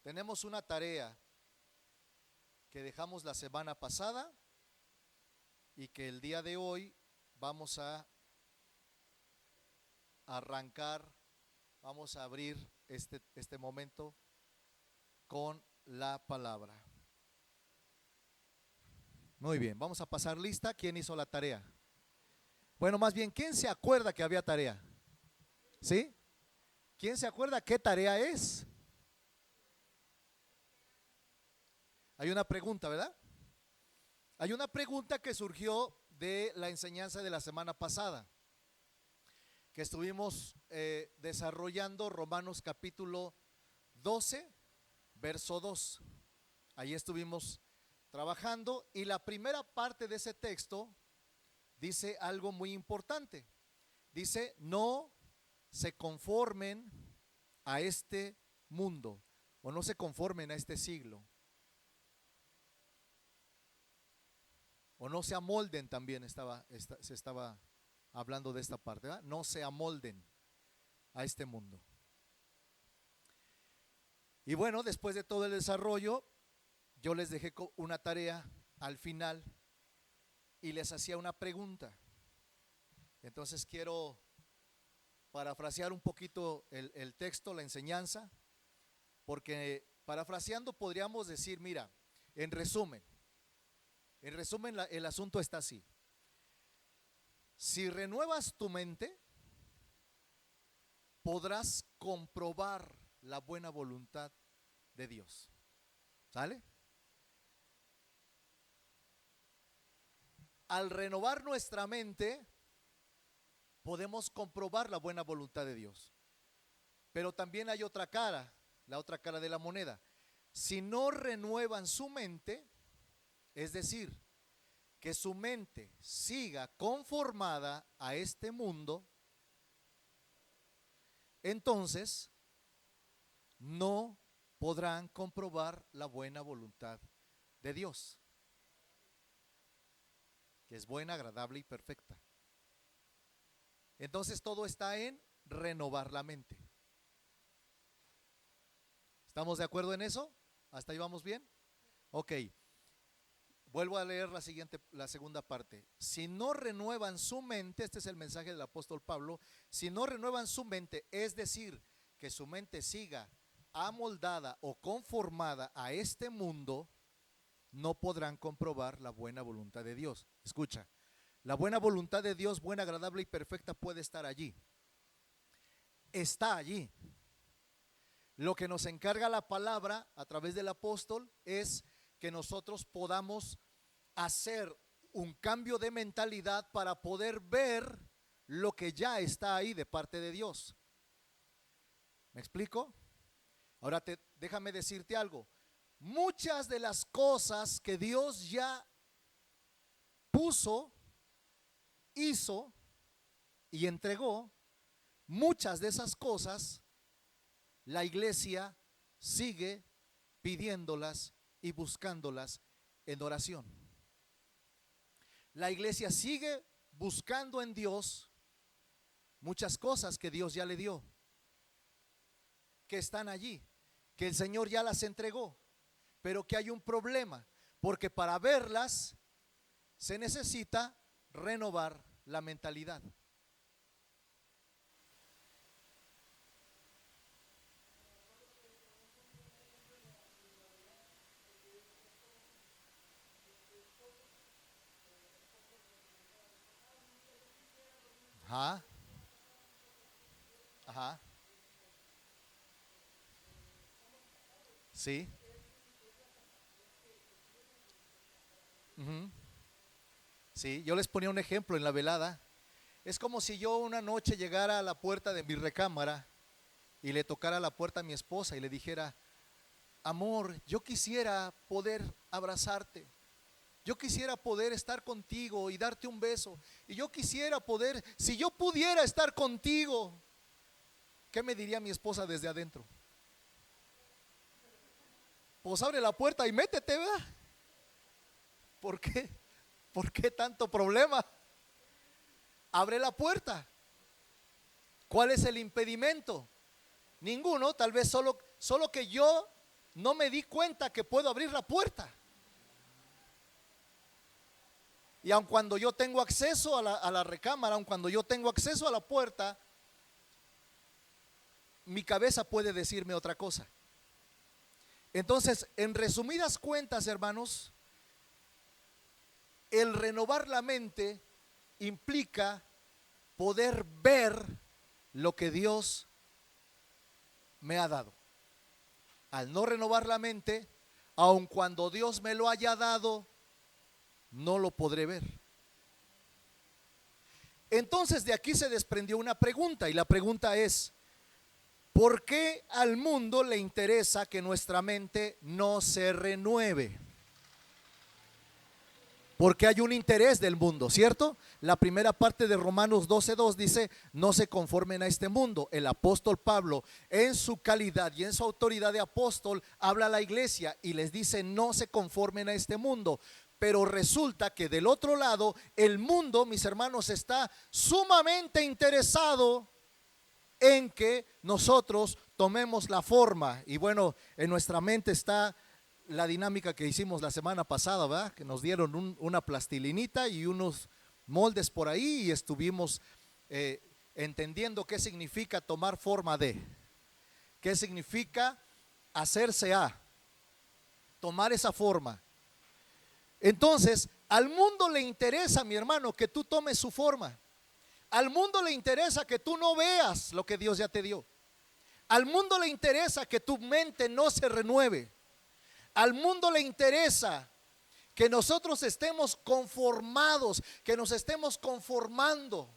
Tenemos una tarea que dejamos la semana pasada y que el día de hoy vamos a arrancar, vamos a abrir este momento con la palabra. Muy bien, vamos a pasar lista. ¿Quién hizo la tarea? Bueno, más bien, ¿quién se acuerda que había tarea? ¿Sí? ¿Quién se acuerda qué tarea es? Hay una pregunta, ¿verdad? Hay una pregunta que surgió de la enseñanza de la semana pasada, que estuvimos desarrollando Romanos capítulo 12, verso 2. Ahí estuvimos trabajando y la primera parte de ese texto dice algo muy importante. Dice: no se conformen a este mundo, o no se conformen a este siglo, o no se amolden. También se estaba hablando de esta parte, ¿verdad? No se amolden a este mundo. Y bueno, después de todo el desarrollo, yo les dejé una tarea al final y les hacía una pregunta. Entonces quiero parafrasear un poquito el texto, la enseñanza, porque parafraseando podríamos decir: mira, en resumen el asunto está así. Si renuevas tu mente, podrás comprobar la buena voluntad de Dios. ¿Sale? Al renovar nuestra mente, podemos comprobar la buena voluntad de Dios. Pero también hay otra cara, la otra cara de la moneda. Si no renuevan su mente, es decir, que su mente siga conformada a este mundo, entonces no podrán comprobar la buena voluntad de Dios, que es buena, agradable y perfecta. Entonces todo está en renovar la mente. ¿Estamos de acuerdo en eso? ¿Hasta ahí vamos bien? Ok. Vuelvo a leer la segunda parte. Si no renuevan su mente, este es el mensaje del apóstol Pablo, si no renuevan su mente, es decir, que su mente siga amoldada o conformada a este mundo, no podrán comprobar la buena voluntad de Dios. Escucha, la buena voluntad de Dios, buena, agradable y perfecta, puede estar allí. Está allí. Lo que nos encarga la palabra a través del apóstol es que nosotros podamos hacer un cambio de mentalidad para poder ver lo que ya está ahí de parte de Dios. ¿Me explico? Ahora déjame decirte algo. Muchas de las cosas que Dios ya puso, hizo y entregó, muchas de esas cosas la iglesia sigue pidiéndolas y buscándolas en oración. La iglesia sigue buscando en Dios muchas cosas que Dios ya le dio, que están allí, que el Señor ya las entregó, pero que hay un problema, porque para verlas se necesita renovar la mentalidad. Ajá. Ajá. Sí. Uh-huh. Sí, yo les ponía un ejemplo en la velada. Es como si yo una noche llegara a la puerta de mi recámara y le tocara la puerta a mi esposa y le dijera: amor, yo quisiera poder abrazarte, yo quisiera poder estar contigo y darte un beso, y yo quisiera poder, si yo pudiera estar contigo. ¿Qué me diría mi esposa desde adentro? Pues abre la puerta y métete, ¿verdad? ¿Por qué? ¿Por qué tanto problema? Abre la puerta. ¿Cuál es el impedimento? Ninguno, tal vez solo que yo no me di cuenta que puedo abrir la puerta. Y aun cuando yo tengo acceso a la recámara, aun cuando yo tengo acceso a la puerta, mi cabeza puede decirme otra cosa. Entonces, en resumidas cuentas, hermanos, el renovar la mente implica poder ver lo que Dios me ha dado. Al no renovar la mente, aun cuando Dios me lo haya dado, no lo podré ver. Entonces de aquí se desprendió una pregunta, y la pregunta es: ¿por qué al mundo le interesa que nuestra mente no se renueve? Porque hay un interés del mundo, ¿cierto? La primera parte de Romanos 12:2 dice: no se conformen a este mundo. El apóstol Pablo, en su calidad y en su autoridad de apóstol, habla a la iglesia y les dice: no se conformen a este mundo. Pero resulta que del otro lado, el mundo, mis hermanos, está sumamente interesado en que nosotros tomemos la forma. Y bueno, en nuestra mente está la dinámica que hicimos la semana pasada, ¿verdad? Que nos dieron una plastilinita y unos moldes por ahí, y estuvimos entendiendo qué significa tomar forma de, qué significa hacerse a, tomar esa forma. Entonces, al mundo le interesa, mi hermano, que tú tomes su forma. Al mundo le interesa que tú no veas lo que Dios ya te dio. Al mundo le interesa que tu mente no se renueve. Al mundo le interesa que nosotros estemos conformados, que nos estemos conformando.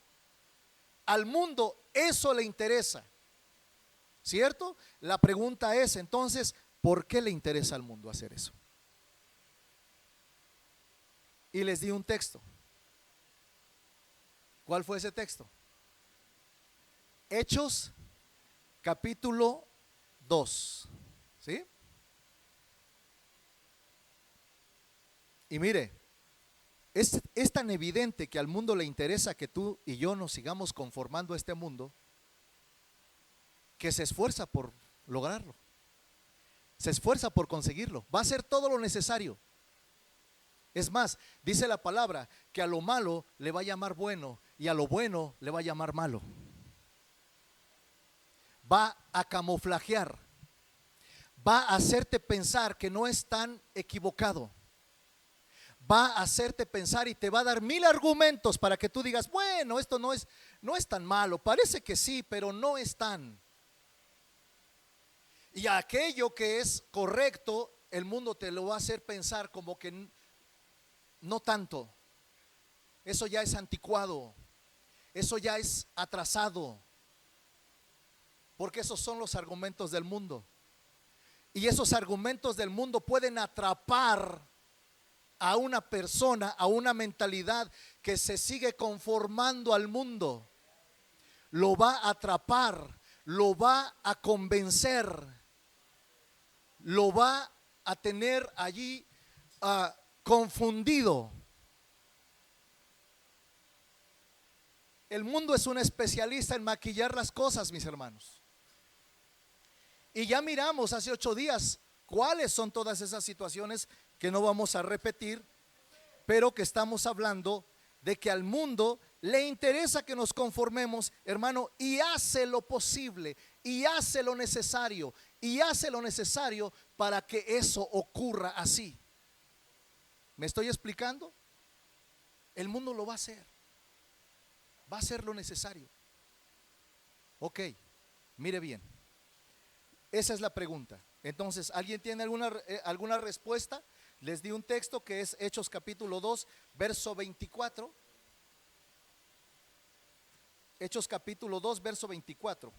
Al mundo eso le interesa, ¿cierto? La pregunta es entonces, ¿por qué le interesa al mundo hacer eso? Y les di un texto. ¿Cuál fue ese texto? Hechos capítulo 2, ¿sí? Y mire, es tan evidente que al mundo le interesa que tú y yo nos sigamos conformando a este mundo, que se esfuerza por lograrlo, se esfuerza por conseguirlo, va a hacer todo lo necesario. Es más, dice la palabra que a lo malo le va a llamar bueno y a lo bueno le va a llamar malo. Va a camuflajear, va a hacerte pensar que no es tan equivocado, va a hacerte pensar y te va a dar 1000 argumentos para que tú digas: bueno, esto no es tan malo, parece que sí, pero no es tan. Y aquello que es correcto, el mundo te lo va a hacer pensar como que no tanto. Eso ya es anticuado, eso ya es atrasado, porque esos son los argumentos del mundo. Y esos argumentos del mundo pueden atrapar a una persona, a una mentalidad que se sigue conformando al mundo. Lo va a atrapar, lo va a convencer, lo va a tener allí confundido. El mundo es un especialista en maquillar las cosas, mis hermanos. Y ya miramos hace 8 días cuáles son todas esas situaciones que no vamos a repetir, pero que estamos hablando de que al mundo le interesa que nos conformemos, hermano, y hace lo posible, y hace lo necesario, y hace lo necesario para que eso ocurra así. ¿Me estoy explicando? El mundo lo va a hacer, va a hacer lo necesario. Ok, mire bien, esa es la pregunta. Entonces, ¿alguien tiene alguna respuesta? Les di un texto que es Hechos capítulo 2, verso 24. Hechos capítulo 2, verso 24.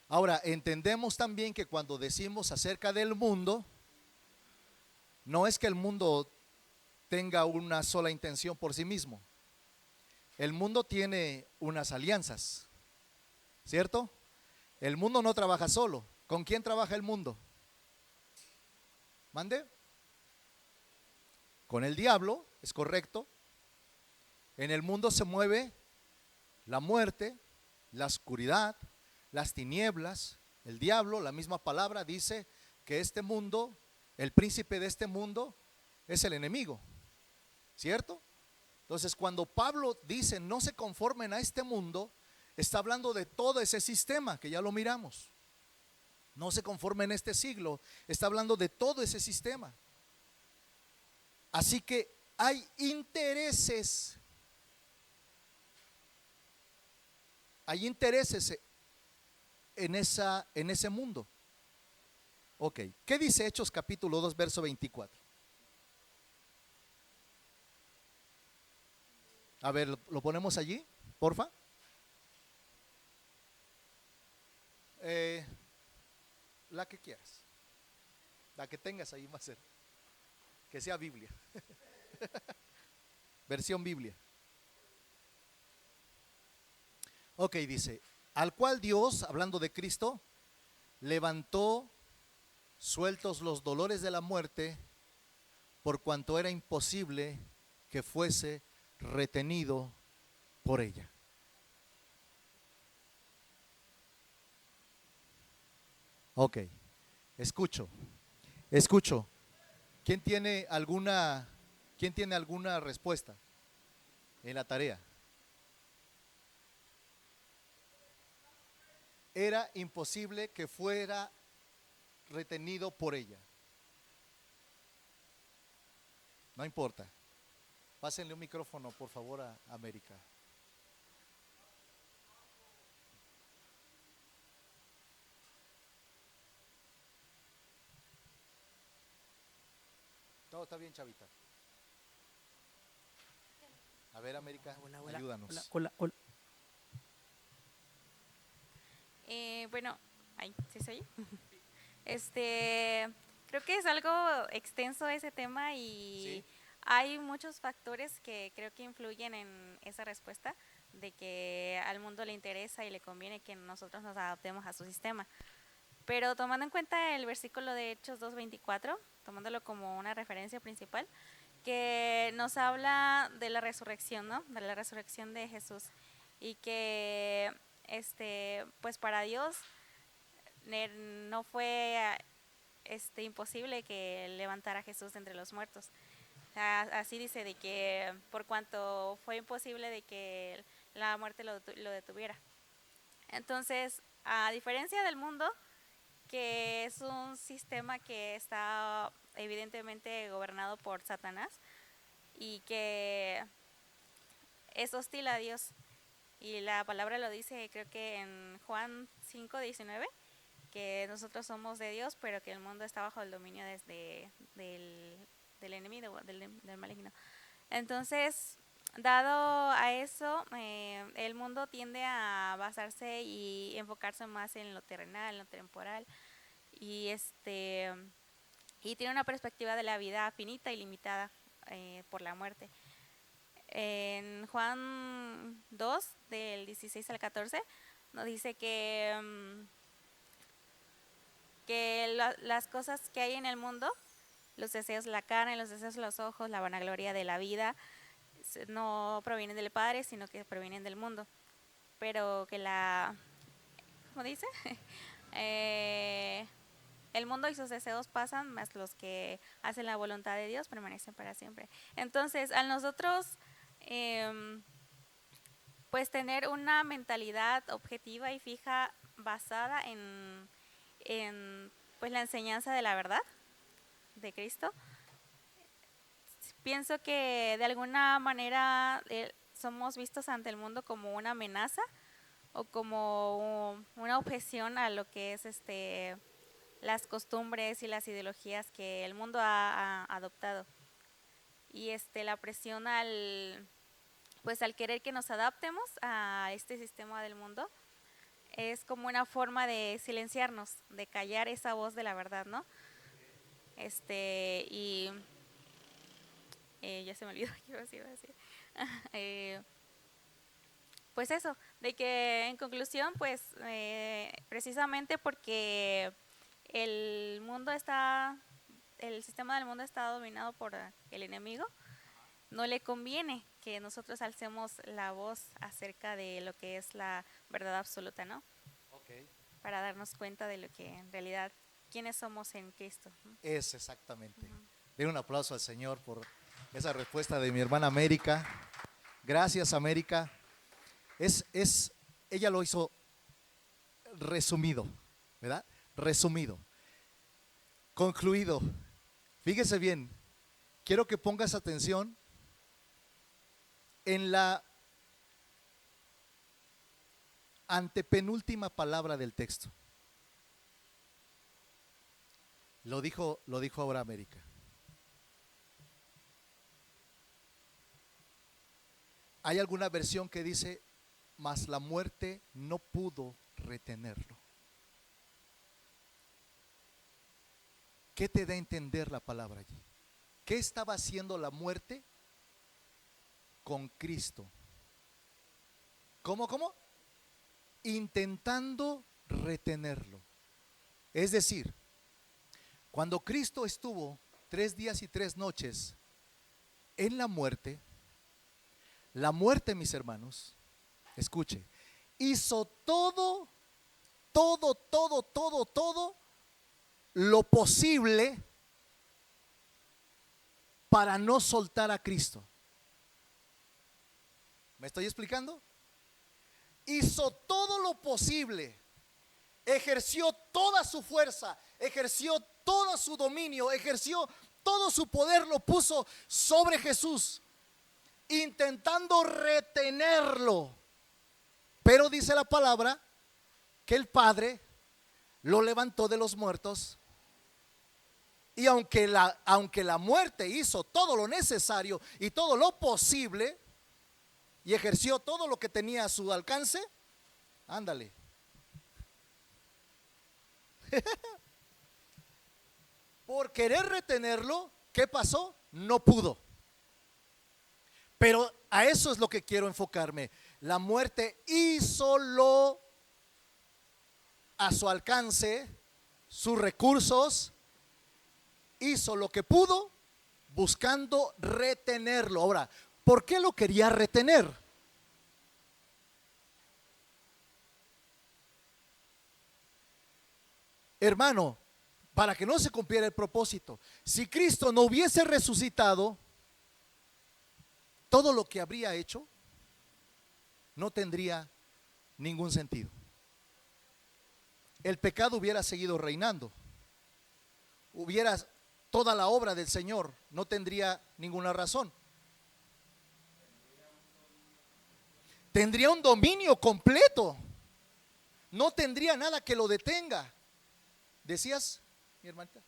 Ahora, entendemos también que cuando decimos acerca del mundo, no es que el mundo tenga una sola intención por sí mismo. El mundo tiene unas alianzas, ¿cierto? El mundo no trabaja solo. ¿Con quién trabaja el mundo? ¿Mande? Con el diablo, es correcto. En el mundo se mueve la muerte, la oscuridad, las tinieblas, el diablo, la misma palabra dice que este mundo, el príncipe de este mundo es el enemigo, ¿cierto? Entonces cuando Pablo dice no se conformen a este mundo, está hablando de todo ese sistema que ya lo miramos. No se conformen en este siglo, está hablando de todo ese sistema. Así que hay intereses en ese mundo. Ok, ¿qué dice Hechos capítulo 2 verso 24? A ver, ¿lo ponemos allí, porfa? La que quieras, la que tengas ahí más cerca, que sea Biblia, versión Biblia. Ok, dice, al cual Dios, hablando de Cristo, levantó sueltos los dolores de la muerte, por cuanto era imposible que fuese retenido por ella. Ok, escucho. ¿Quién tiene alguna respuesta en la tarea? Era imposible que fuera retenido por ella. No importa. Pásenle un micrófono, por favor, a América. Todo está bien, chavita. A ver, América, ayúdanos. Hola. Bueno, ay, ¿sí se oye? Creo que es algo extenso ese tema y Sí. hay muchos factores que creo que influyen en esa respuesta de que al mundo le interesa y le conviene que nosotros nos adaptemos a su sistema. Pero tomando en cuenta el versículo de Hechos 2:24, tomándolo como una referencia principal, que nos habla de la resurrección, ¿no? De la resurrección de Jesús y que pues para Dios no fue imposible que levantara a Jesús de entre los muertos. Así dice de que por cuanto fue imposible de que la muerte lo detuviera. Entonces, a diferencia del mundo, que es un sistema que está evidentemente gobernado por Satanás y que es hostil a Dios. Y la palabra lo dice, creo que en Juan 5:19, que nosotros somos de Dios, pero que el mundo está bajo el dominio del enemigo, del maligno. Entonces, dado a eso, el mundo tiende a basarse y enfocarse más en lo terrenal, en lo temporal, y y tiene una perspectiva de la vida finita y limitada por la muerte. En Juan 2, del 16 al 14, nos dice que las cosas que hay en el mundo, los deseos de la carne, los deseos de los ojos, la vanagloria de la vida, no provienen del Padre, sino que provienen del mundo. Pero que ¿cómo dice? El mundo y sus deseos pasan, más los que hacen la voluntad de Dios permanecen para siempre. Entonces, a nosotros, pues tener una mentalidad objetiva y fija basada en pues la enseñanza de la verdad de Cristo, pienso que de alguna manera somos vistos ante el mundo como una amenaza o como una objeción a lo que es las costumbres y las ideologías que el mundo ha adoptado. Y la presión pues al querer que nos adaptemos a este sistema del mundo es como una forma de silenciarnos, de callar esa voz de la verdad, ¿no? Y ya se me olvidó qué iba a decir. Pues eso, de que en conclusión, pues precisamente porque el mundo el sistema del mundo está dominado por el enemigo, no le conviene que nosotros alcemos la voz acerca de lo que es la verdad absoluta, ¿no? Ok, para darnos cuenta de lo que en realidad, quiénes somos en Cristo, ¿no? Es exactamente. Den un aplauso al Señor por esa respuesta de mi hermana América. Gracias, América. Ella lo hizo resumido, ¿verdad? Resumido. Concluido. Fíjese bien, quiero que pongas atención en la antepenúltima palabra del texto. Lo dijo ahora América. Hay alguna versión que dice, mas la muerte no pudo retenerlo. ¿Qué te da a entender la palabra allí? ¿Qué estaba haciendo la muerte con Cristo? ¿Cómo? Intentando retenerlo. Es decir, cuando Cristo estuvo 3 días y 3 noches en la muerte, mis hermanos, escuche, hizo todo lo posible para no soltar a Cristo. ¿Me estoy explicando? Hizo todo lo posible, ejerció toda su fuerza, ejerció todo su dominio, ejerció todo su poder, lo puso sobre Jesús, intentando retenerlo. Pero dice la palabra que el Padre lo levantó de los muertos. Y aunque la muerte hizo todo lo necesario y todo lo posible y ejerció todo lo que tenía a su alcance, ándale. Por querer retenerlo, ¿qué pasó? No pudo. Pero a eso es lo que quiero enfocarme. La muerte hizo lo a su alcance, sus recursos, hizo lo que pudo buscando retenerlo. Ahora, ¿por qué lo quería retener? Hermano, para que no se cumpliera el propósito. Si Cristo no hubiese resucitado, todo lo que habría hecho no tendría ningún sentido. El pecado hubiera seguido reinando. Toda la obra del Señor no tendría ninguna razón. Tendría un dominio completo. No tendría nada que lo detenga. ¿Decías, mi hermanita?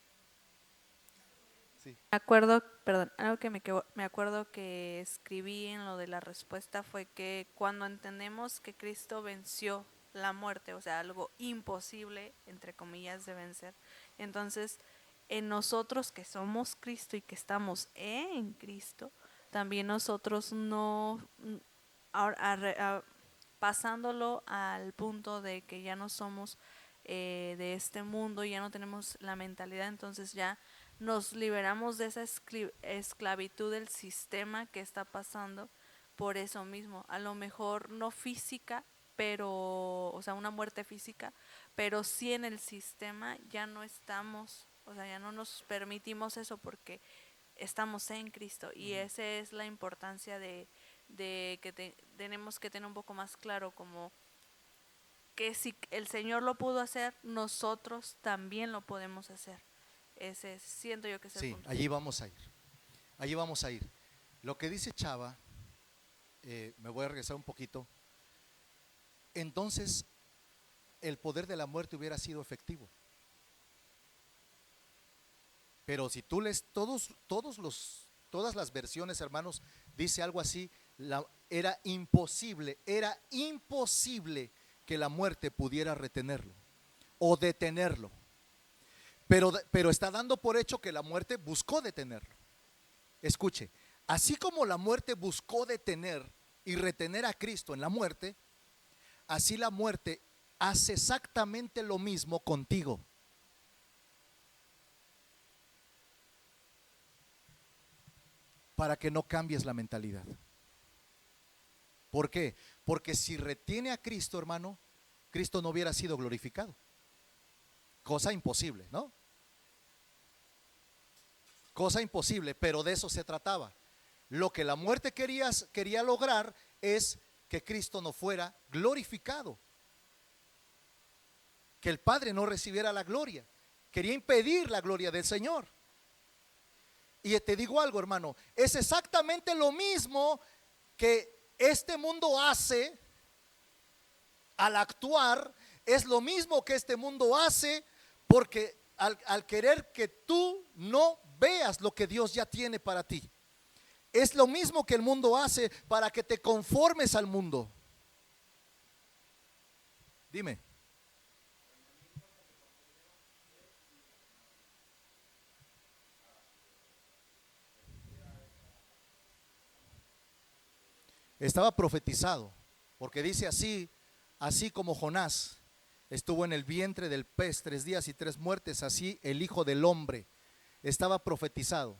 Sí. Algo que me acuerdo que escribí en lo de la respuesta fue que cuando entendemos que Cristo venció la muerte, o sea, algo imposible, entre comillas, de vencer, entonces en nosotros que somos Cristo y que estamos en Cristo, también nosotros no, pasándolo al punto de que ya no somos de este mundo, ya no tenemos la mentalidad, entonces ya nos liberamos de esa esclavitud del sistema que está pasando por eso mismo, a lo mejor no física, pero, o sea, una muerte física, pero sí en el sistema ya no estamos, o sea, ya no nos permitimos eso porque estamos en Cristo, y esa es la importancia de que tenemos que tener un poco más claro, como que si el Señor lo pudo hacer, nosotros también lo podemos hacer. Ese siento yo que es el punto. Allí vamos a ir. Allí vamos a ir. Lo que dice Chava, me voy a regresar un poquito. Entonces, el poder de la muerte hubiera sido efectivo. Pero si tú lees todas las versiones, hermanos, dice algo así, era imposible que la muerte pudiera retenerlo o detenerlo. Pero está dando por hecho que la muerte buscó detenerlo. Escuche, así como la muerte buscó detener y retener a Cristo en la muerte, así la muerte hace exactamente lo mismo contigo. Para que no cambies la mentalidad. ¿Por qué? Porque si retiene a Cristo, hermano, Cristo no hubiera sido glorificado. Cosa imposible, ¿no? Cosa imposible, pero de eso se trataba. Lo que la muerte quería lograr es que Cristo no fuera glorificado, que el Padre no recibiera la gloria. Quería impedir la gloria del Señor. Y te digo algo, hermano, es exactamente lo mismo que este mundo hace al actuar, es lo mismo que este mundo hace porque al querer que tú no veas lo que Dios ya tiene para ti. Es lo mismo que el mundo hace para que te conformes al mundo. Dime. Estaba profetizado, porque dice así como Jonás estuvo en el vientre del pez 3 días y 3 muertes, así el Hijo del Hombre. Estaba profetizado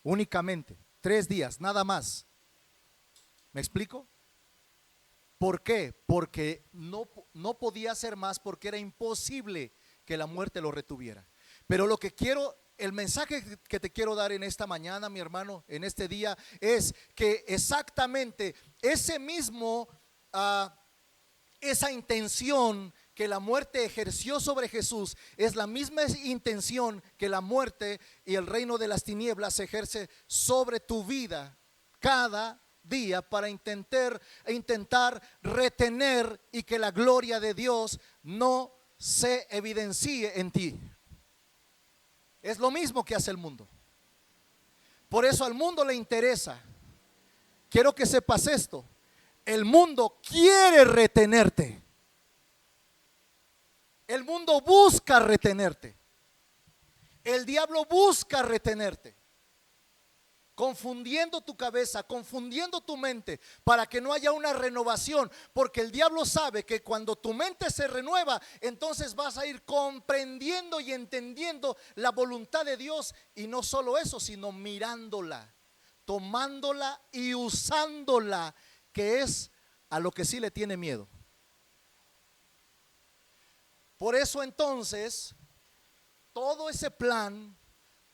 únicamente 3 días, nada más. ¿Me explico? ¿Por qué? Porque no podía hacer más, porque era imposible que la muerte lo retuviera. Pero lo que quiero, el mensaje que te quiero dar en esta mañana, mi hermano, en este día, es que exactamente ese mismo, esa intención que la muerte ejerció sobre Jesús, es la misma intención que la muerte y el reino de las tinieblas ejerce sobre tu vida cada día para intentar retener y que la gloria de Dios no se evidencie en ti. Es lo mismo que hace el mundo. Por eso al mundo le interesa. Quiero que sepas esto. El mundo quiere retenerte. El mundo busca retenerte. El diablo busca retenerte, confundiendo tu cabeza, confundiendo tu mente, para que no haya una renovación, porque el diablo sabe que cuando tu mente se renueva, entonces vas a ir comprendiendo y entendiendo la voluntad de Dios, y no solo eso, sino mirándola, tomándola y usándola, que es a lo que sí le tiene miedo. Por eso entonces, todo ese plan,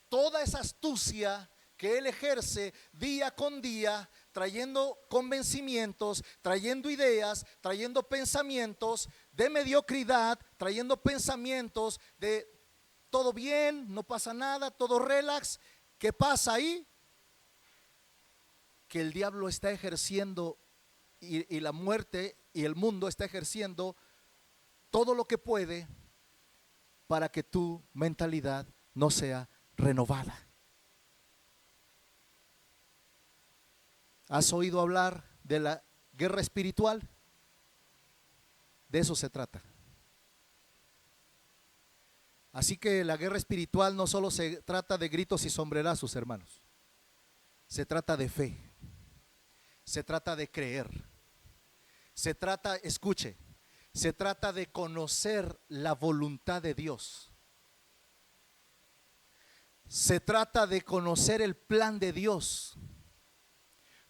toda esa astucia que él ejerce día con día, trayendo convencimientos, trayendo ideas, trayendo pensamientos de mediocridad, trayendo pensamientos de todo bien, no pasa nada, todo relax. ¿Qué pasa ahí? Que el diablo está ejerciendo y la muerte y el mundo está ejerciendo todo lo que puede para que tu mentalidad no sea renovada. ¿Has oído hablar de la guerra espiritual? De eso se trata. Así que la guerra espiritual no solo se trata de gritos y sombrerazos, hermanos. Se trata de fe. Se trata de creer. Se trata, escuche, se trata de conocer la voluntad de Dios. Se trata de conocer el plan de Dios.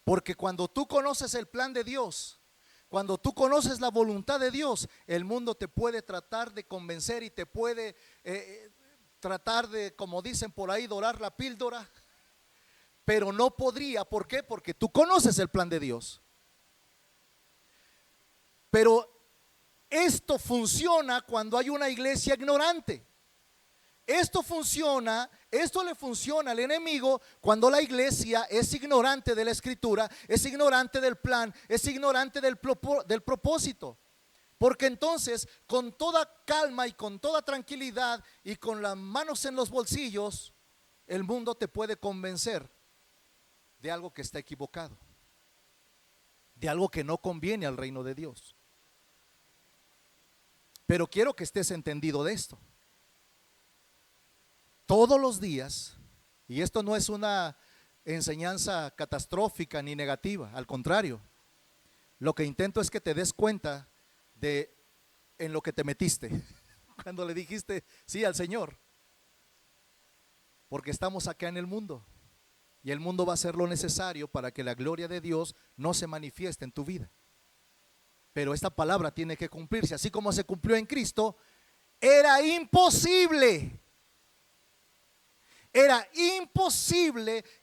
Porque cuando tú conoces el plan de Dios, cuando tú conoces la voluntad de Dios, el mundo te puede tratar de convencer y te puede tratar de, como dicen por ahí, dorar la píldora, pero no podría. ¿Por qué? Porque tú conoces el plan de Dios. Pero esto funciona cuando hay una iglesia ignorante. Esto le funciona al enemigo cuando la iglesia es ignorante de la escritura, es ignorante del plan, es ignorante del propósito. Porque entonces, con toda calma y con toda tranquilidad y con las manos en los bolsillos, el mundo te puede convencer de algo que está equivocado, de algo que no conviene al reino de Dios. Pero quiero que estés entendido de esto. Todos los días, y esto no es una enseñanza catastrófica ni negativa, al contrario, lo que intento es que te des cuenta de en lo que te metiste cuando le dijiste sí al Señor, porque estamos acá en el mundo y el mundo va a hacer lo necesario para que la gloria de Dios no se manifieste en tu vida. pero esta palabra tiene que cumplirse, así como se cumplió en Cristo. Era imposible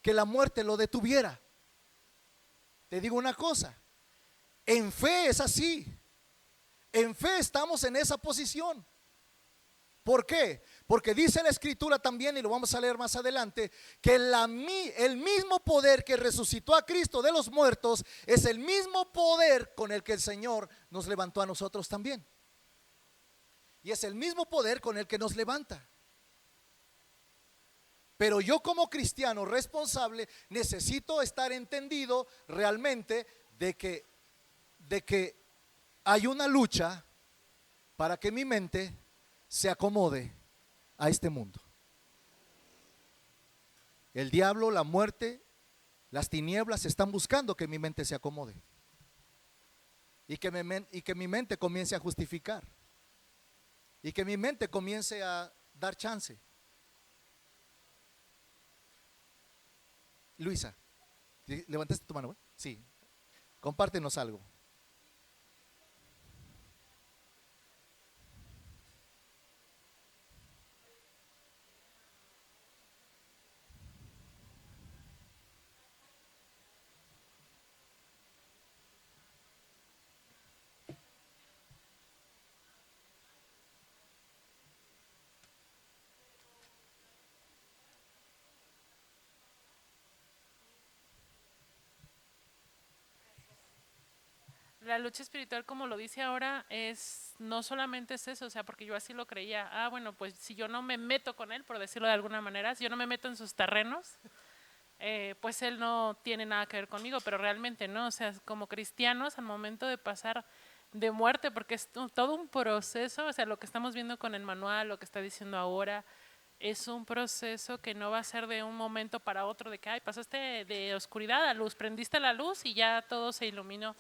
que la muerte lo detuviera. Te digo una cosa, en fe es así, en fe estamos en esa posición. ¿Por qué? Porque dice la Escritura también, y lo vamos a leer más adelante, que el mismo poder que resucitó a Cristo de los muertos es el mismo poder con el que el Señor nos levantó a nosotros también. Y es el mismo poder con el que nos levanta. Pero yo como cristiano responsable necesito estar entendido realmente de que hay una lucha para que mi mente se acomode a este mundo. El diablo, la muerte, las tinieblas están buscando que mi mente se acomode y que mi mente comience a justificar y que mi mente comience a dar chance. Luisa, ¿levantaste tu mano? ¿Eh? Sí, compártenos algo. La lucha espiritual, como lo dice ahora, no solamente es eso, o sea, porque yo así lo creía. Bueno, pues si yo no me meto con él, por decirlo de alguna manera, si yo no me meto en sus terrenos, pues él no tiene nada que ver conmigo, pero realmente no, o sea, como cristianos al momento de pasar de muerte, porque es todo un proceso, o sea, lo que estamos viendo con el manual, lo que está diciendo ahora, es un proceso que no va a ser de un momento para otro, de que, ay, pasaste de oscuridad a luz, prendiste la luz y ya todo se iluminó,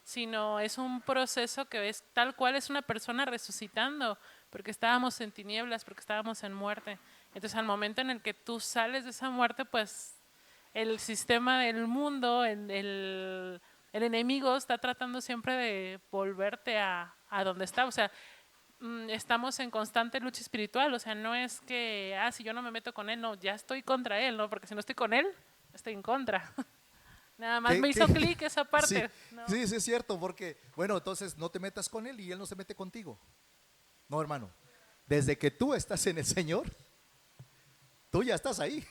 sino es un proceso que es tal cual es una persona resucitando, porque estábamos en tinieblas, porque estábamos en muerte. Entonces al momento en el que tú sales de esa muerte, pues el sistema del mundo, el enemigo está tratando siempre de volverte a donde está. O sea, estamos en constante lucha espiritual. O sea, no es que, si yo no me meto con él, no, ya estoy contra él, ¿no? Porque si no estoy con él, estoy en contra. Nada más me hizo clic esa parte. Sí, ¿no? sí, es cierto, porque, bueno, entonces no te metas con él y él no se mete contigo. No, hermano, desde que tú estás en el Señor, tú ya estás ahí,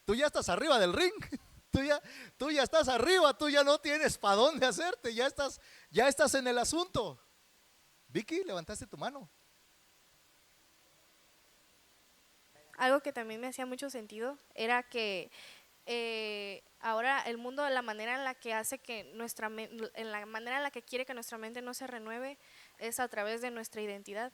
tú ya estás arriba del ring, tú ya estás arriba, tú ya no tienes para dónde hacerte, ya estás en el asunto. Vicky, levantaste tu mano. Algo que también me hacía mucho sentido era que ahora el mundo, la manera en la que hace que en la manera en la que quiere que nuestra mente no se renueve es a través de nuestra identidad.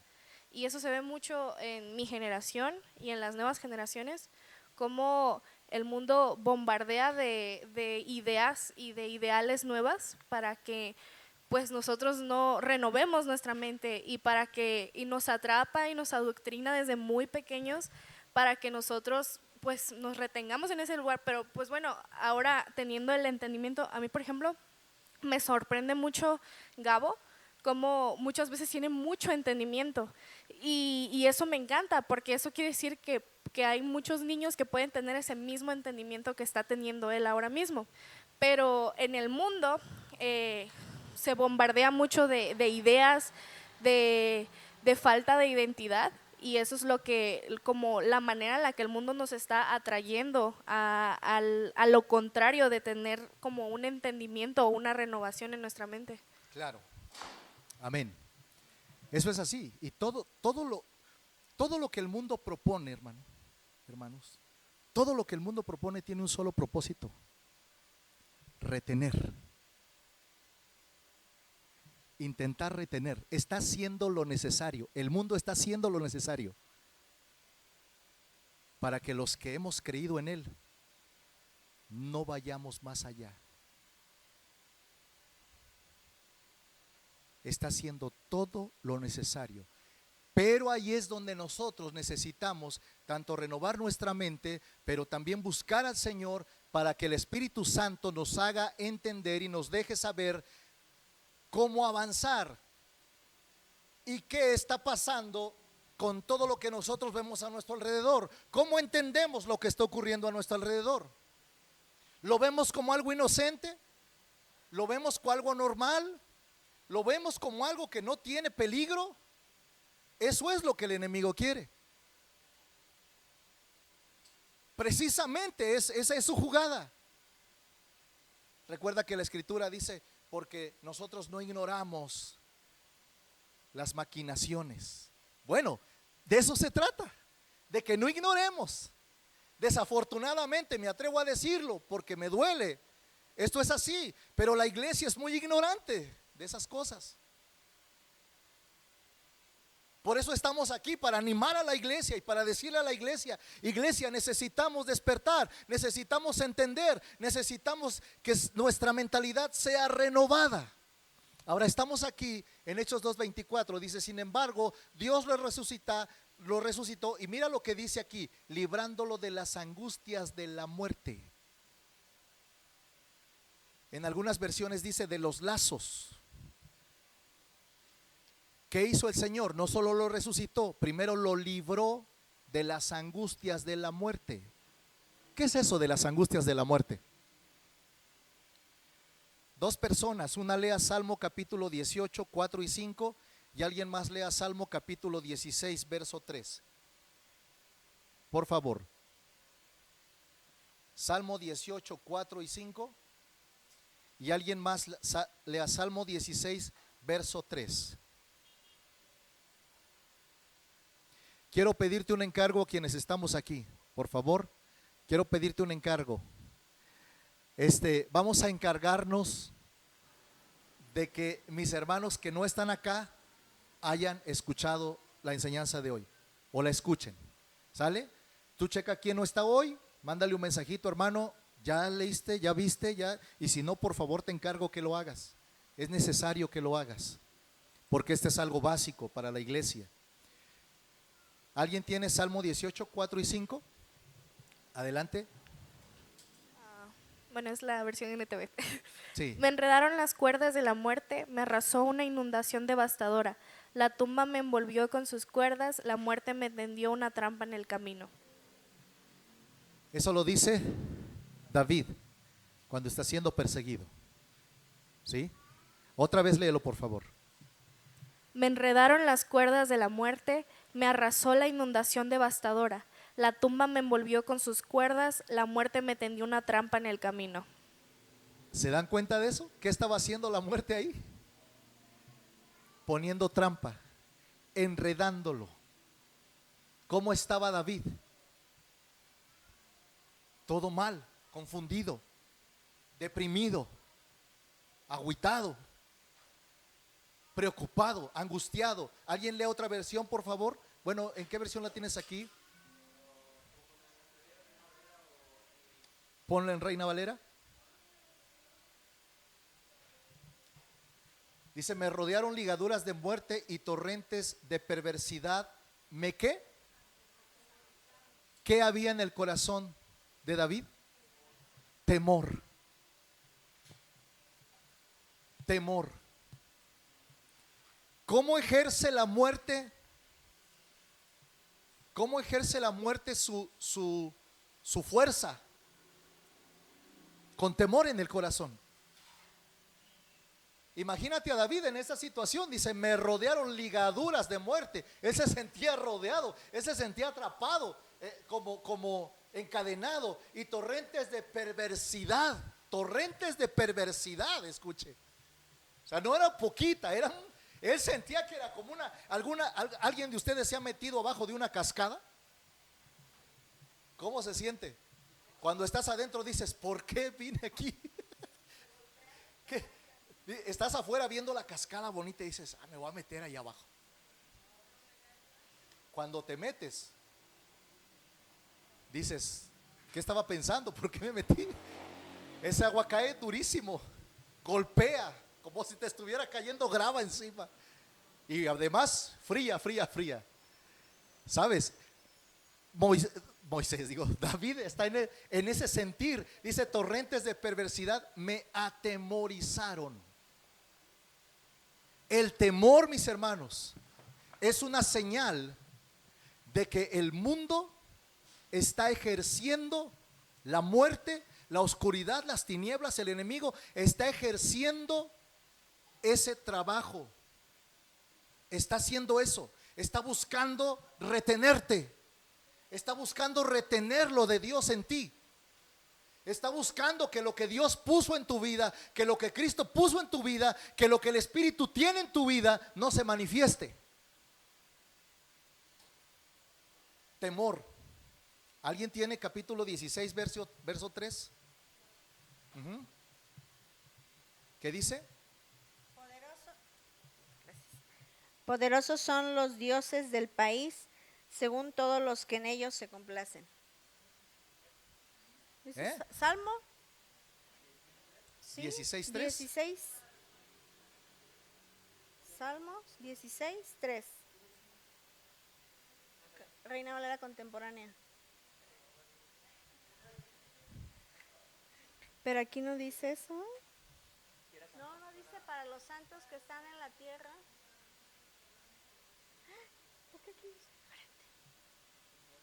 Y eso se ve mucho en mi generación y en las nuevas generaciones, como el mundo bombardea de ideas y de ideales nuevas para que pues nosotros no renovemos nuestra mente y nos atrapa y nos adoctrina desde muy pequeños para que nosotros pues nos retengamos en ese lugar. Pero pues bueno, ahora teniendo el entendimiento, a mí por ejemplo me sorprende mucho Gabo, como muchas veces tiene mucho entendimiento y eso me encanta, porque eso quiere decir que hay muchos niños que pueden tener ese mismo entendimiento que está teniendo él ahora mismo. Pero en el mundo se bombardea mucho de ideas, de falta de identidad, y eso es como la manera en la que el mundo nos está atrayendo a lo contrario de tener como un entendimiento o una renovación en nuestra mente. Claro, amén. Eso es así. Y todo lo que el mundo propone, hermanos, todo lo que el mundo propone tiene un solo propósito: retener. Intentar retener. Está haciendo lo necesario. El mundo está haciendo lo necesario para que los que hemos creído en Él no vayamos más allá. Está haciendo todo lo necesario. Pero ahí es donde nosotros necesitamos tanto renovar nuestra mente, pero también buscar al Señor para que el Espíritu Santo nos haga entender y nos deje saber cómo avanzar y qué está pasando con todo lo que nosotros vemos a nuestro alrededor. ¿Cómo entendemos lo que está ocurriendo a nuestro alrededor? ¿Lo vemos como algo inocente? ¿Lo vemos como algo normal? ¿Lo vemos como algo que no tiene peligro? Eso es lo que el enemigo quiere. Precisamente esa es su jugada. Recuerda que la escritura dice, porque nosotros no ignoramos las maquinaciones. Bueno, de eso se trata, de que no ignoremos. Desafortunadamente, me atrevo a decirlo porque me duele, esto es así, pero la iglesia es muy ignorante de esas cosas. Por eso estamos aquí, para animar a la iglesia y para decirle a la iglesia: iglesia, necesitamos despertar, necesitamos entender, necesitamos que nuestra mentalidad sea renovada. Ahora estamos aquí en Hechos 2:24, dice: sin embargo, Dios lo resucitó, y mira lo que dice aquí: librándolo de las angustias de la muerte. En algunas versiones dice de los lazos. ¿Qué hizo el Señor? No solo lo resucitó, primero lo libró de las angustias de la muerte. ¿Qué es eso de las angustias de la muerte? Dos personas, una lea Salmo capítulo 18, 4 y 5, y alguien más lea Salmo capítulo 16, verso 3. Por favor. Salmo 18, 4 y 5, y alguien más lea Salmo 16, verso 3. Quiero pedirte un encargo a quienes estamos aquí, por favor. Quiero pedirte un encargo. Vamos a encargarnos de que mis hermanos que no están acá hayan escuchado la enseñanza de hoy o la escuchen. ¿Sale? Tú checa quién no está hoy, mándale un mensajito: hermano, ya leíste, ya viste, ya. Y si no, por favor, te encargo que lo hagas. Es necesario que lo hagas, porque este es algo básico para la iglesia. ¿Alguien tiene Salmo 18, 4 y 5? Adelante. Bueno, es la versión NTV. Sí. Me enredaron las cuerdas de la muerte, me arrasó una inundación devastadora. La tumba me envolvió con sus cuerdas, la muerte me tendió una trampa en el camino. Eso lo dice David cuando está siendo perseguido. ¿Sí? Otra vez léelo, por favor. Me enredaron las cuerdas de la muerte, me arrasó la inundación devastadora. La tumba me envolvió con sus cuerdas, la muerte me tendió una trampa en el camino. ¿Se dan cuenta de eso? ¿Qué estaba haciendo la muerte ahí? Poniendo trampa, enredándolo. ¿Cómo estaba David? Todo mal, confundido, deprimido, agüitado, preocupado, angustiado. ¿Alguien lee otra versión, por favor? Bueno, ¿en qué versión la tienes aquí? Ponla en Reina Valera. Dice: me rodearon ligaduras de muerte y torrentes de perversidad. ¿Me qué? ¿Qué había en el corazón de David? Temor. Temor. ¿Cómo ejerce la muerte? ¿Cómo ejerce la muerte su fuerza? Con temor en el corazón. Imagínate a David en esa situación. Dice: me rodearon ligaduras de muerte. Él se sentía rodeado, él se sentía atrapado, como encadenado, y torrentes de perversidad. Torrentes de perversidad, escuche. O sea, no era poquita, él sentía que era como ¿alguien de ustedes se ha metido abajo de una cascada? ¿Cómo se siente? Cuando estás adentro dices: ¿por qué vine aquí? ¿Qué? Estás afuera viendo la cascada bonita y dices: me voy a meter ahí abajo. Cuando te metes, dices: ¿qué estaba pensando? ¿Por qué me metí? Ese agua cae durísimo, golpea, como si te estuviera cayendo grava encima. Y además, fría. ¿Sabes? David está en ese sentir. Dice: torrentes de perversidad me atemorizaron. El temor, mis hermanos, es una señal de que el mundo está ejerciendo la muerte, la oscuridad, las tinieblas, el enemigo está ejerciendo ese trabajo, está haciendo eso, está buscando retenerte, está buscando retener lo de Dios en ti, está buscando que lo que Dios puso en tu vida, que lo que Cristo puso en tu vida, que lo que el Espíritu tiene en tu vida no se manifieste. Temor. ¿Alguien tiene capítulo 16, verso 3? ¿Qué dice? Poderosos son los dioses del país, según todos los que en ellos se complacen. ¿Dice Salmo? Sí, 16:3. 16. Salmos 16:3. Reina Valera contemporánea. Pero aquí no dice eso. No, no dice para los santos que están en la tierra. ¿Por qué aquí dice diferente?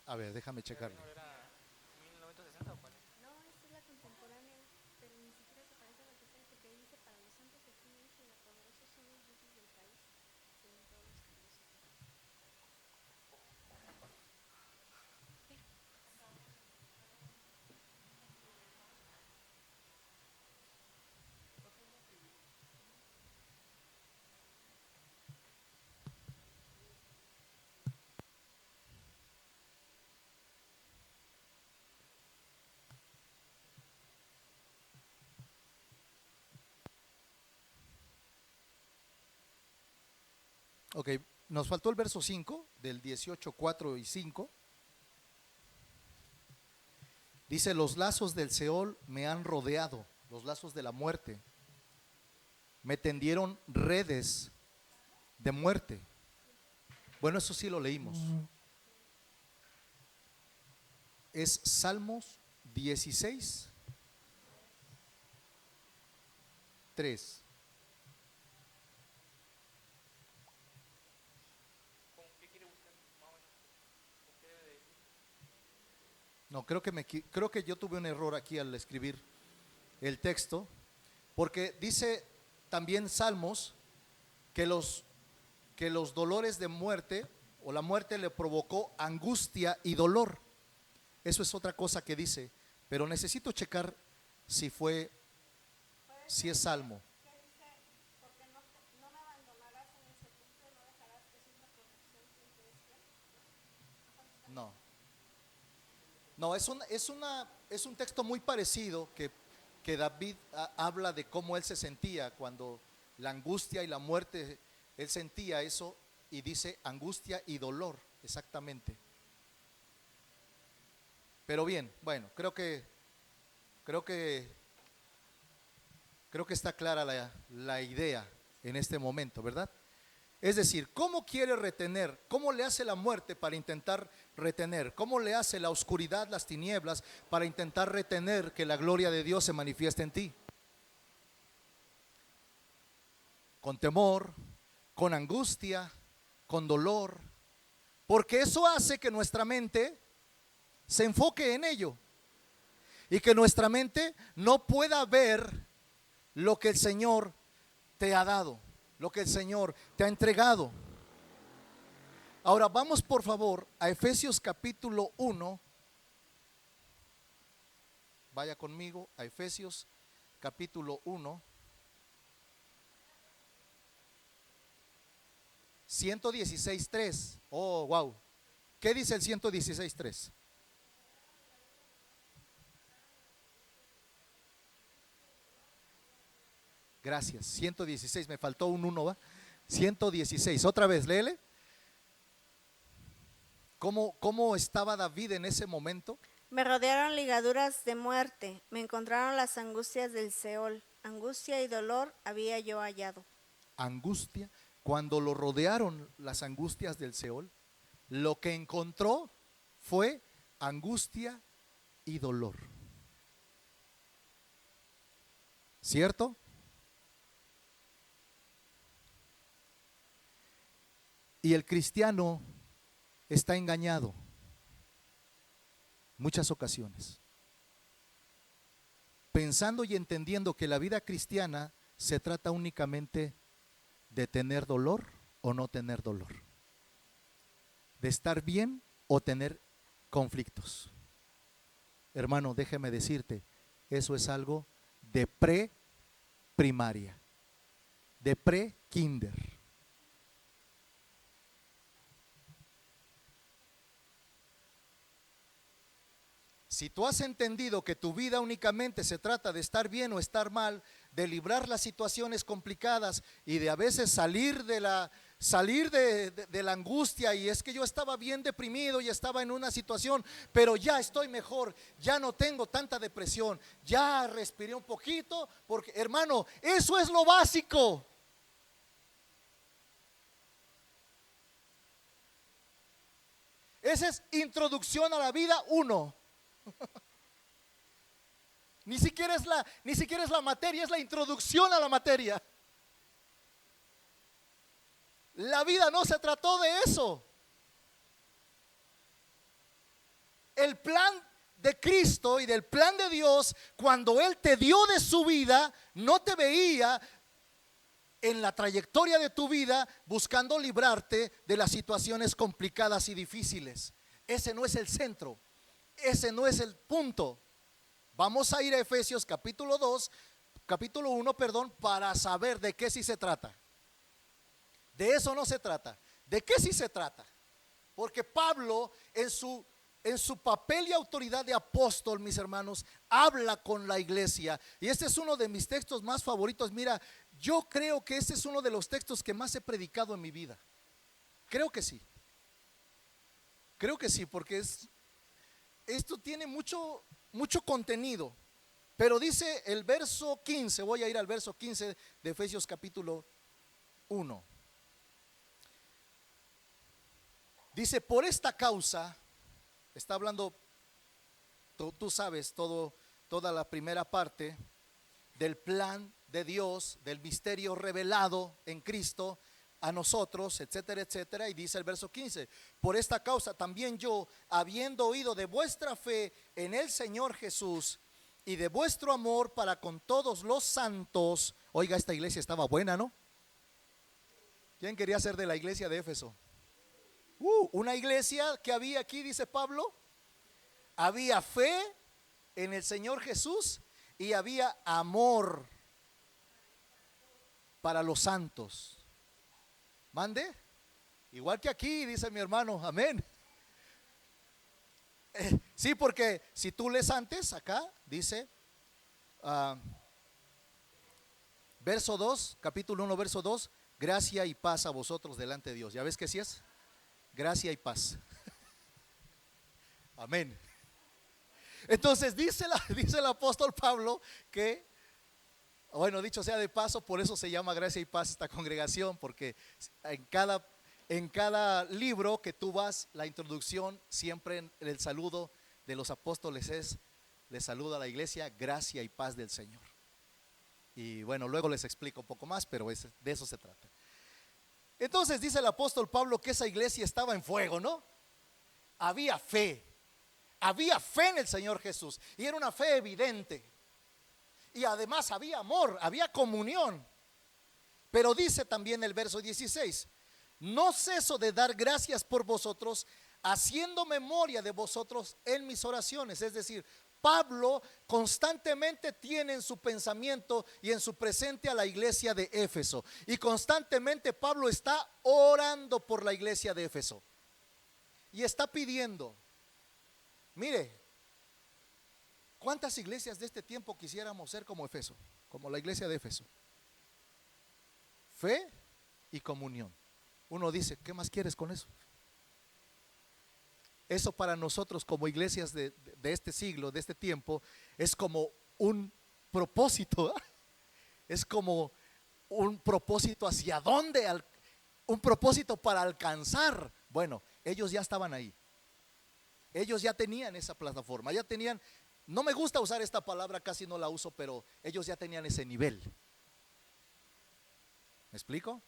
A ver, déjame checarlo. No, esta es la contemporánea, pero ni siquiera se parece a lo que está, porque ahí dice para los santos, aquí no dice los poderosos son los dioses del país, según todos los que los Ok, nos faltó el verso 5 del 18, 4 y 5. Dice, los lazos del Seol me han rodeado, los lazos de la muerte. Me tendieron redes de muerte. Bueno, eso sí lo leímos. Es Salmos 16, 3. No, creo que yo tuve un error aquí al escribir el texto, porque dice también Salmos que los dolores de muerte o la muerte le provocó angustia y dolor. Eso es otra cosa que dice, pero necesito checar si es Salmo. No. No, es un texto muy parecido que David habla de cómo él se sentía cuando la angustia y la muerte, él sentía eso y dice angustia y dolor, exactamente. Pero bien, bueno, creo que está clara la idea en este momento, ¿verdad? Es decir, ¿cómo quiere retener? ¿Cómo le hace la muerte para intentar retener? ¿Cómo le hace la oscuridad, las tinieblas para intentar retener que la gloria de Dios se manifieste en ti? Con temor, con angustia, con dolor, porque eso hace que nuestra mente se enfoque en ello y que nuestra mente no pueda ver lo que el Señor te ha dado, lo que el Señor te ha entregado. Ahora vamos por favor a Efesios capítulo 1. Vaya conmigo a Efesios capítulo 1. 116:3. Oh, wow. ¿Qué dice el 116:3? Gracias. 116, me faltó un 1, ¿va? 116. Otra vez, léele. ¿Cómo estaba David en ese momento? Me rodearon ligaduras de muerte, me encontraron las angustias del Seol, angustia y dolor había yo hallado. Angustia. Cuando lo rodearon las angustias del Seol, lo que encontró fue angustia y dolor. ¿Cierto? Y el cristiano está engañado muchas ocasiones, pensando y entendiendo que la vida cristiana se trata únicamente de tener dolor o no tener dolor, de estar bien o tener conflictos. Hermano, déjeme decirte, eso es algo de pre-primaria, de pre-kinder. Si tú has entendido que tu vida únicamente se trata de estar bien o estar mal, de librar las situaciones complicadas y de a veces salir de la angustia, y es que yo estaba bien deprimido y estaba en una situación, pero ya estoy mejor, ya no tengo tanta depresión, ya respiré un poquito, porque hermano, eso es lo básico. Esa es introducción a la vida 1. Ni siquiera es la materia, es la introducción a la materia. La vida no se trató de eso. El plan de Cristo y del plan de Dios, cuando Él te dio de su vida, no te veía en la trayectoria de tu vida buscando librarte de las situaciones complicadas y difíciles. Ese no es el centro. Ese no es el punto. Vamos a ir a Efesios capítulo 1, para saber de qué sí se trata. De eso no se trata. ¿De qué sí se trata? Porque Pablo en su papel y autoridad de apóstol, mis hermanos, habla con la iglesia. Y este es uno de mis textos más favoritos. Mira, yo creo que este es uno de los textos que más he predicado en mi vida. Creo que sí. Creo que sí, porque esto tiene mucho contenido. Pero dice el verso 15, voy a ir al verso 15 de Efesios capítulo 1. Dice, por esta causa, está hablando, tú sabes, toda la primera parte del plan de Dios, del misterio revelado en Cristo a nosotros, etcétera, etcétera. Y dice el verso 15, por esta causa también yo, habiendo oído de vuestra fe en el Señor Jesús y de vuestro amor para con todos los santos. Oiga, esta iglesia estaba buena, ¿no? ¿Quién quería ser de la iglesia de Éfeso? Una iglesia que había aquí, dice Pablo, había fe en el Señor Jesús y había amor para los santos. Mande, igual que aquí, dice mi hermano, amén. Sí, porque si tú lees antes, acá dice, verso 2, capítulo 1, verso 2, gracia y paz a vosotros delante de Dios. ¿Ya ves que sí es? Gracia y paz. Amén. Entonces dice el apóstol Pablo que, bueno, dicho sea de paso, por eso se llama Gracia y Paz esta congregación, porque en cada libro que tú vas, la introducción, siempre el saludo de los apóstoles es, les saluda a la iglesia, gracia y paz del Señor. Y bueno, luego les explico un poco más, pero de eso se trata. Entonces dice el apóstol Pablo que esa iglesia estaba en fuego, ¿no? Había fe en el Señor Jesús, y era una fe evidente. Y además había amor, había comunión. Pero dice también el verso 16, no ceso de dar gracias por vosotros, haciendo memoria de vosotros en mis oraciones. Es decir, Pablo constantemente tiene en su pensamiento y en su presente a la iglesia de Éfeso. Y constantemente Pablo está orando por la iglesia de Éfeso. Y está pidiendo, mire, ¿cuántas iglesias de este tiempo quisiéramos ser como Éfeso? Como la iglesia de Éfeso. Fe y comunión. Uno dice, ¿qué más quieres con eso? Eso para nosotros como iglesias de este siglo, de este tiempo, es como un propósito, ¿eh? Es como un propósito hacia dónde, un propósito para alcanzar. Bueno, ellos ya estaban ahí. Ellos ya tenían esa plataforma, ya tenían, no me gusta usar esta palabra, casi no la uso, pero ellos ya tenían ese nivel. ¿Me explico?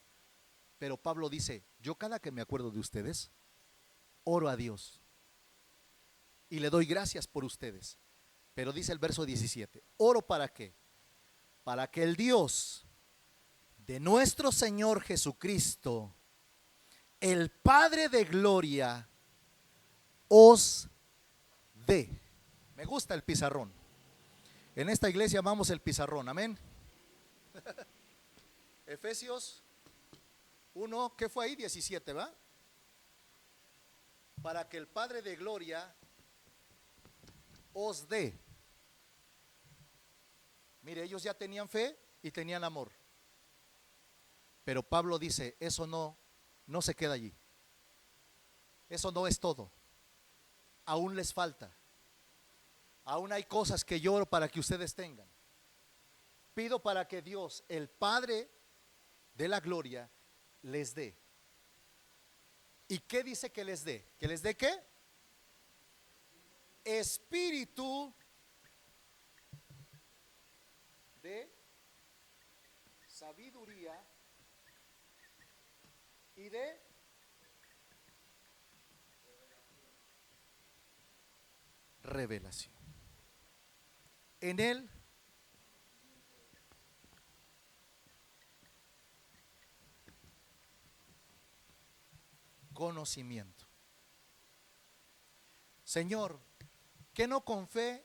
Pero Pablo dice, yo cada que me acuerdo de ustedes, oro a Dios y le doy gracias por ustedes. Pero dice el verso 17, ¿oro para qué? Para que el Dios de nuestro Señor Jesucristo, el Padre de gloria, os dé. Me gusta el pizarrón. En esta iglesia amamos el pizarrón, amén. Efesios 1, ¿qué fue ahí? 17, ¿va? Para que el Padre de gloria os dé. Mire, ellos ya tenían fe y tenían amor. Pero Pablo dice, eso no se queda allí. Eso no es todo. Aún les falta. Aún hay cosas que yo oro para que ustedes tengan. Pido para que Dios, el Padre de la gloria, les dé. ¿Y qué dice que les dé? ¿Que les dé qué? Espíritu de sabiduría y de revelación. En él conocimiento. Señor, ¿qué no con fe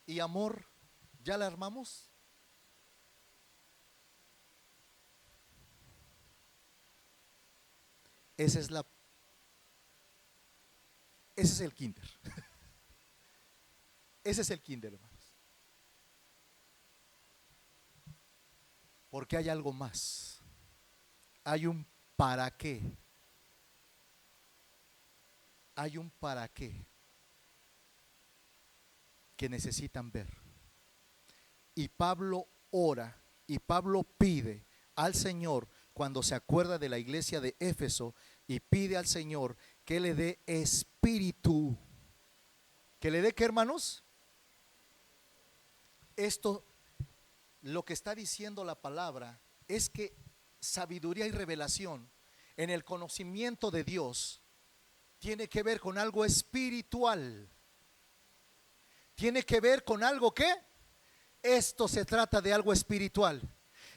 y amor ya la armamos? Ese es el kinder. Ese es el kinder, hermanos. Porque hay algo más. Hay un para qué. Hay un para qué que necesitan ver. Y Pablo ora y Pablo pide al Señor cuando se acuerda de la iglesia de Éfeso y pide al Señor que le dé espíritu. ¿Que le dé qué, hermanos? Esto, lo que está diciendo la palabra es que sabiduría y revelación en el conocimiento de Dios tiene que ver con algo espiritual. Tiene que ver con algo que esto se trata de algo espiritual.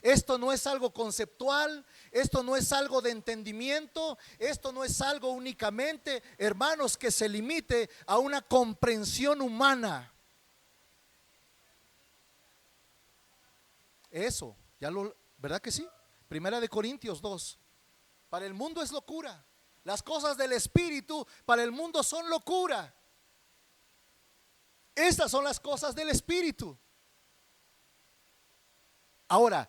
Esto no es algo conceptual, esto no es algo de entendimiento, esto no es algo únicamente, hermanos, que se limite a una comprensión humana. Eso, ¿verdad que sí? Primera de Corintios 2. Para el mundo es locura. Las cosas del espíritu para el mundo son locura. Estas son las cosas del espíritu. Ahora,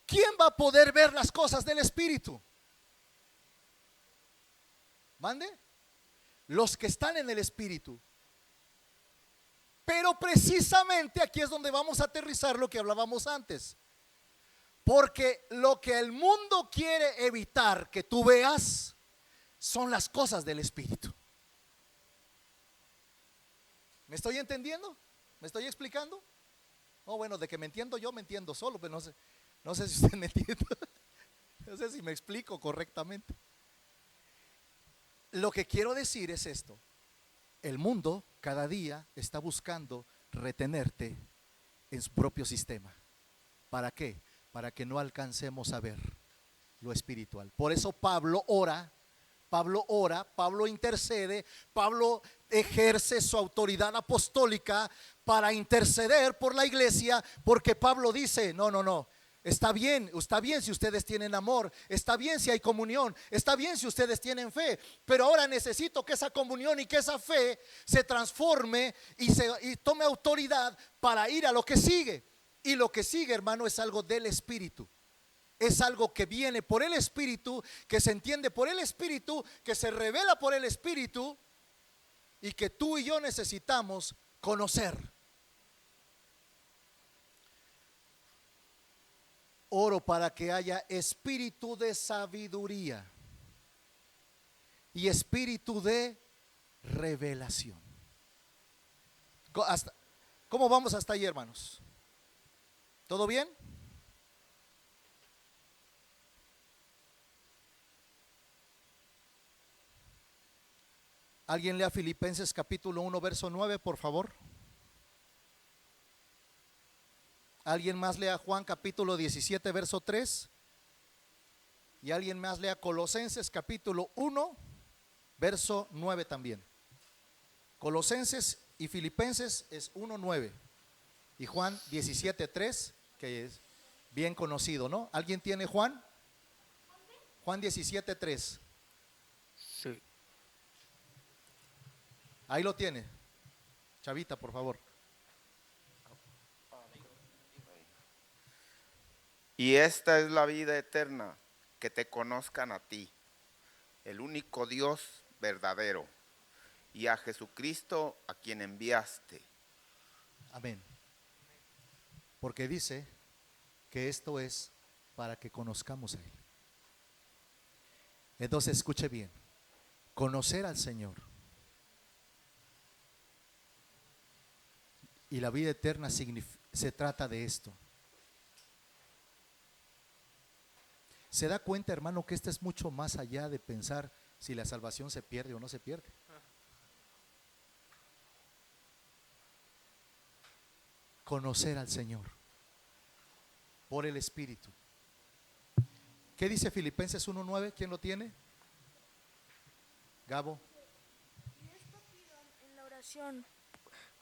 ¿quién va a poder ver las cosas del espíritu? ¿Mande? Los que están en el espíritu. Pero precisamente aquí es donde vamos a aterrizar lo que hablábamos antes. Porque lo que el mundo quiere evitar que tú veas son las cosas del espíritu. ¿Me estoy entendiendo? ¿Me estoy explicando? No, bueno, de que me entiendo yo, me entiendo solo, pero no sé si usted me entiende. No sé si me explico correctamente. Lo que quiero decir es esto. El mundo cada día está buscando retenerte en su propio sistema. ¿Para qué? Para que no alcancemos a ver lo espiritual. Por eso Pablo ora, Pablo intercede, Pablo ejerce su autoridad apostólica para interceder por la iglesia, porque Pablo dice, no, está bien si ustedes tienen amor, está bien si hay comunión, está bien si ustedes tienen fe, pero ahora necesito que esa comunión y que esa fe se transforme y tome autoridad para ir a lo que sigue. Y lo que sigue, hermano, es algo del espíritu. Es algo que viene por el espíritu, que se entiende por el espíritu, que se revela por el espíritu y que tú y yo necesitamos conocer. Oro para que haya espíritu de sabiduría y espíritu de revelación. ¿Cómo vamos hasta ahí, hermanos? ¿Todo bien? Alguien lea Filipenses capítulo 1, verso 9, por favor. Alguien más lea Juan capítulo 17, verso 3. Y alguien más lea Colosenses capítulo 1, verso 9 también. Colosenses y Filipenses es 1:9 y Juan 17:3, que es bien conocido, ¿no? ¿Alguien tiene Juan? Juan 17:3. Sí. Ahí lo tiene. Chavita, por favor. Y esta es la vida eterna, que te conozcan a ti, el único Dios verdadero, y a Jesucristo a quien enviaste. Amén. Porque dice que esto es para que conozcamos a Él. Entonces escuche bien, conocer al Señor y la vida eterna se trata de esto. ¿Se da cuenta, hermano, que esto es mucho más allá de pensar si la salvación se pierde o no se pierde? Conocer al Señor por el Espíritu. ¿Qué dice Filipenses 1:9? ¿Quién lo tiene? Gabo. Y esto pido en la oración,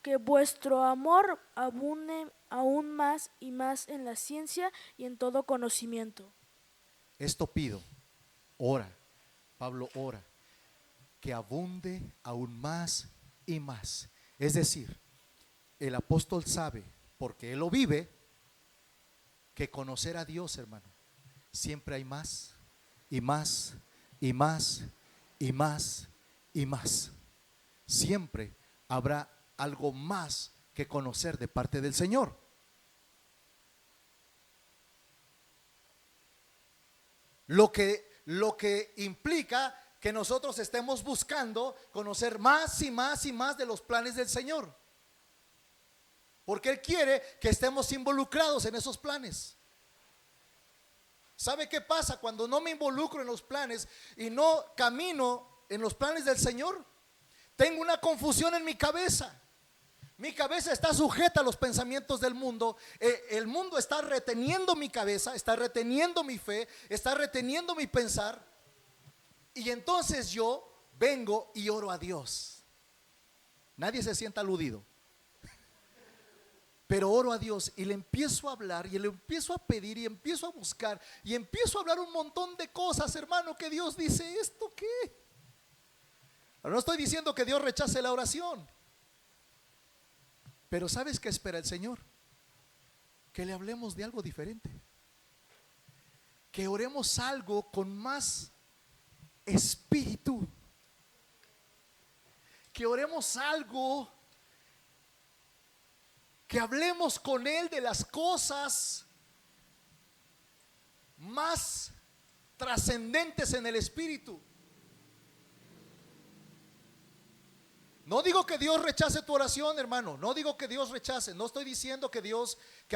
que vuestro amor abunde aún más y más en la ciencia y en todo conocimiento. Esto pido, ora, Pablo ora, que abunde aún más y más. Es decir, el apóstol sabe, porque él lo vive, que conocer a Dios, hermano, siempre hay más y más y más y más y más. Siempre habrá algo más que conocer de parte del Señor. Lo que implica que nosotros estemos buscando conocer más y más y más de los planes del Señor. Porque Él quiere que estemos involucrados en esos planes. ¿Sabe qué pasa cuando no me involucro en los planes y no camino en los planes del Señor? Tengo una confusión en mi cabeza. Mi cabeza está sujeta a los pensamientos del mundo. El mundo está reteniendo mi cabeza, está reteniendo mi fe, está reteniendo mi pensar. Y entonces yo vengo y oro a Dios. Nadie se sienta aludido. Pero oro a Dios y le empiezo a hablar y le empiezo a pedir y empiezo a buscar y empiezo a hablar un montón de cosas, hermano, que Dios dice, ¿esto qué? Ahora, no estoy diciendo que Dios rechace la oración. Pero ¿sabes qué espera el Señor? Que le hablemos de algo diferente. Que oremos algo con más espíritu. Que oremos algo, que hablemos con Él de las cosas más trascendentes en el espíritu. No digo que Dios rechace tu oración, hermano. No digo que Dios rechace. No estoy diciendo que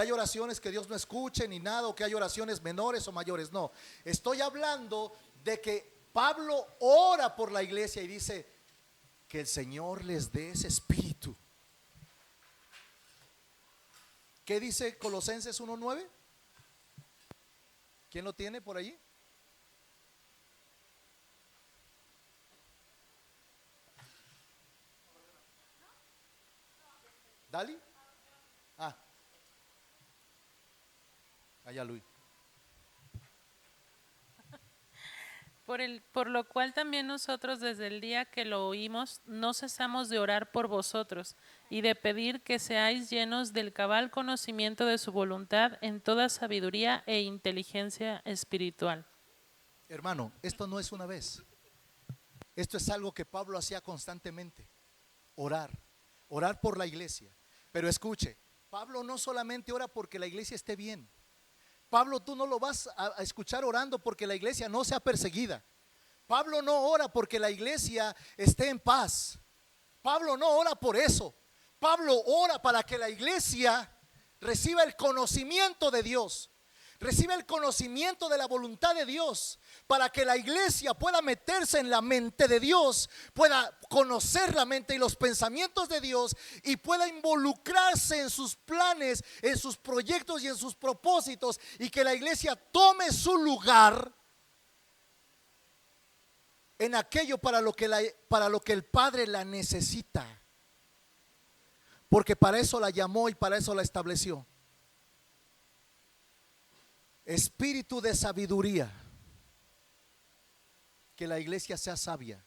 hay oraciones que Dios no escuche ni nada, o que hay oraciones menores o mayores. No. Estoy hablando de que Pablo ora por la iglesia y dice que el Señor les dé ese espíritu. ¿Qué dice Colosenses 1:9? ¿Quién lo tiene por allí? ¿Dali? Allá Luis. Por lo cual también nosotros desde el día que lo oímos no cesamos de orar por vosotros y de pedir que seáis llenos del cabal conocimiento de su voluntad en toda sabiduría e inteligencia espiritual. Hermano, esto no es una vez. Esto es algo que Pablo hacía constantemente. Orar por la iglesia. Pero escuche, Pablo no solamente ora porque la iglesia esté bien. Pablo, tú no lo vas a escuchar orando porque la iglesia no sea perseguida. Pablo no ora porque la iglesia esté en paz. Pablo no ora por eso. Pablo ora para que la iglesia reciba el conocimiento de Dios. recibe el conocimiento de la voluntad de Dios, para que la iglesia pueda meterse en la mente de Dios, pueda conocer la mente y los pensamientos de Dios y pueda involucrarse en sus planes, en sus proyectos y en sus propósitos, y que la iglesia tome su lugar en aquello para lo que el Padre la necesita, porque para eso la llamó y para eso la estableció. Espíritu de sabiduría, que la iglesia sea sabia.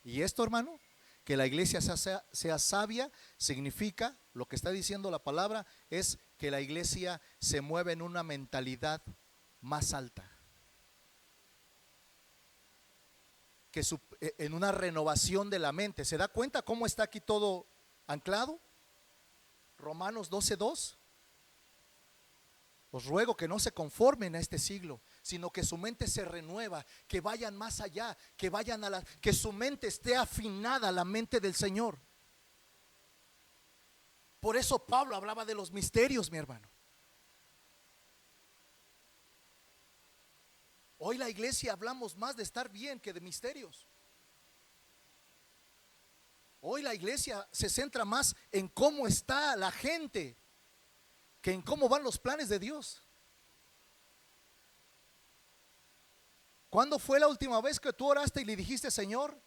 Y esto, hermano, que la iglesia sea sabia, significa, lo que está diciendo la palabra, es que la iglesia se mueve en una mentalidad más alta, que en una renovación de la mente. ¿Se da cuenta cómo está aquí todo anclado? Romanos 12:2. Os ruego que no se conformen a este siglo, sino que su mente se renueva, que vayan más allá, que vayan que su mente esté afinada a la mente del Señor. Por eso Pablo hablaba de los misterios, mi hermano. Hoy la iglesia hablamos más de estar bien que de misterios. Hoy la iglesia se centra más en cómo está la gente que en cómo van los planes de Dios. ¿Cuándo fue la última vez que tú oraste y le dijiste: Señor,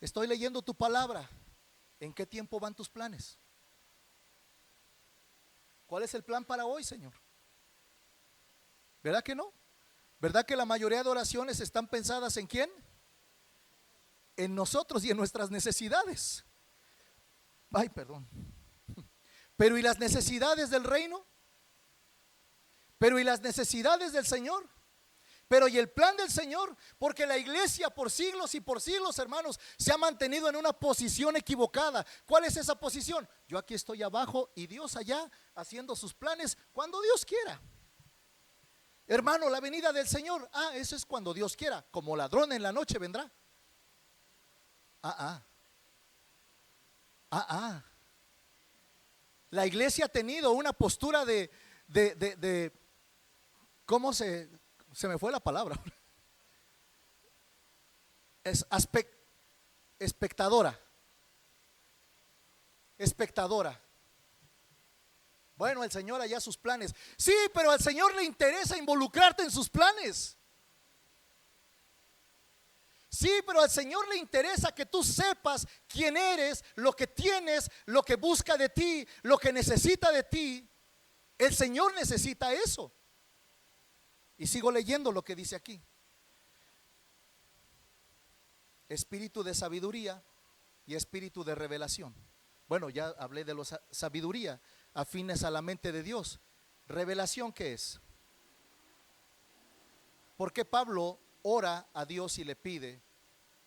estoy leyendo tu palabra, ¿en qué tiempo van tus planes? ¿Cuál es el plan para hoy, Señor? ¿Verdad que no? ¿Verdad que la mayoría de oraciones están pensadas en quién? En nosotros y en nuestras necesidades. Ay, perdón. Pero ¿y las necesidades del reino? Pero ¿y las necesidades del Señor? Pero ¿y el plan del Señor? Porque la iglesia por siglos y por siglos, hermanos, se ha mantenido en una posición equivocada. ¿Cuál es esa posición? Yo aquí estoy abajo y Dios allá haciendo sus planes cuando Dios quiera. Hermano, la venida del Señor, eso es cuando Dios quiera. Como ladrón en la noche vendrá. La iglesia ha tenido una postura de ¿cómo se me fue la palabra? Es espectadora. Bueno, el Señor allá sus planes. Sí, pero al Señor le interesa involucrarte en sus planes. Sí, pero al Señor le interesa que tú sepas quién eres, lo que tienes, lo que busca de ti, lo que necesita de ti. El Señor necesita eso. Y sigo leyendo lo que dice aquí. Espíritu de sabiduría y espíritu de revelación. Bueno, ya hablé de la sabiduría, afines a la mente de Dios. ¿Revelación qué es? ¿Por qué Pablo ora a Dios y le pide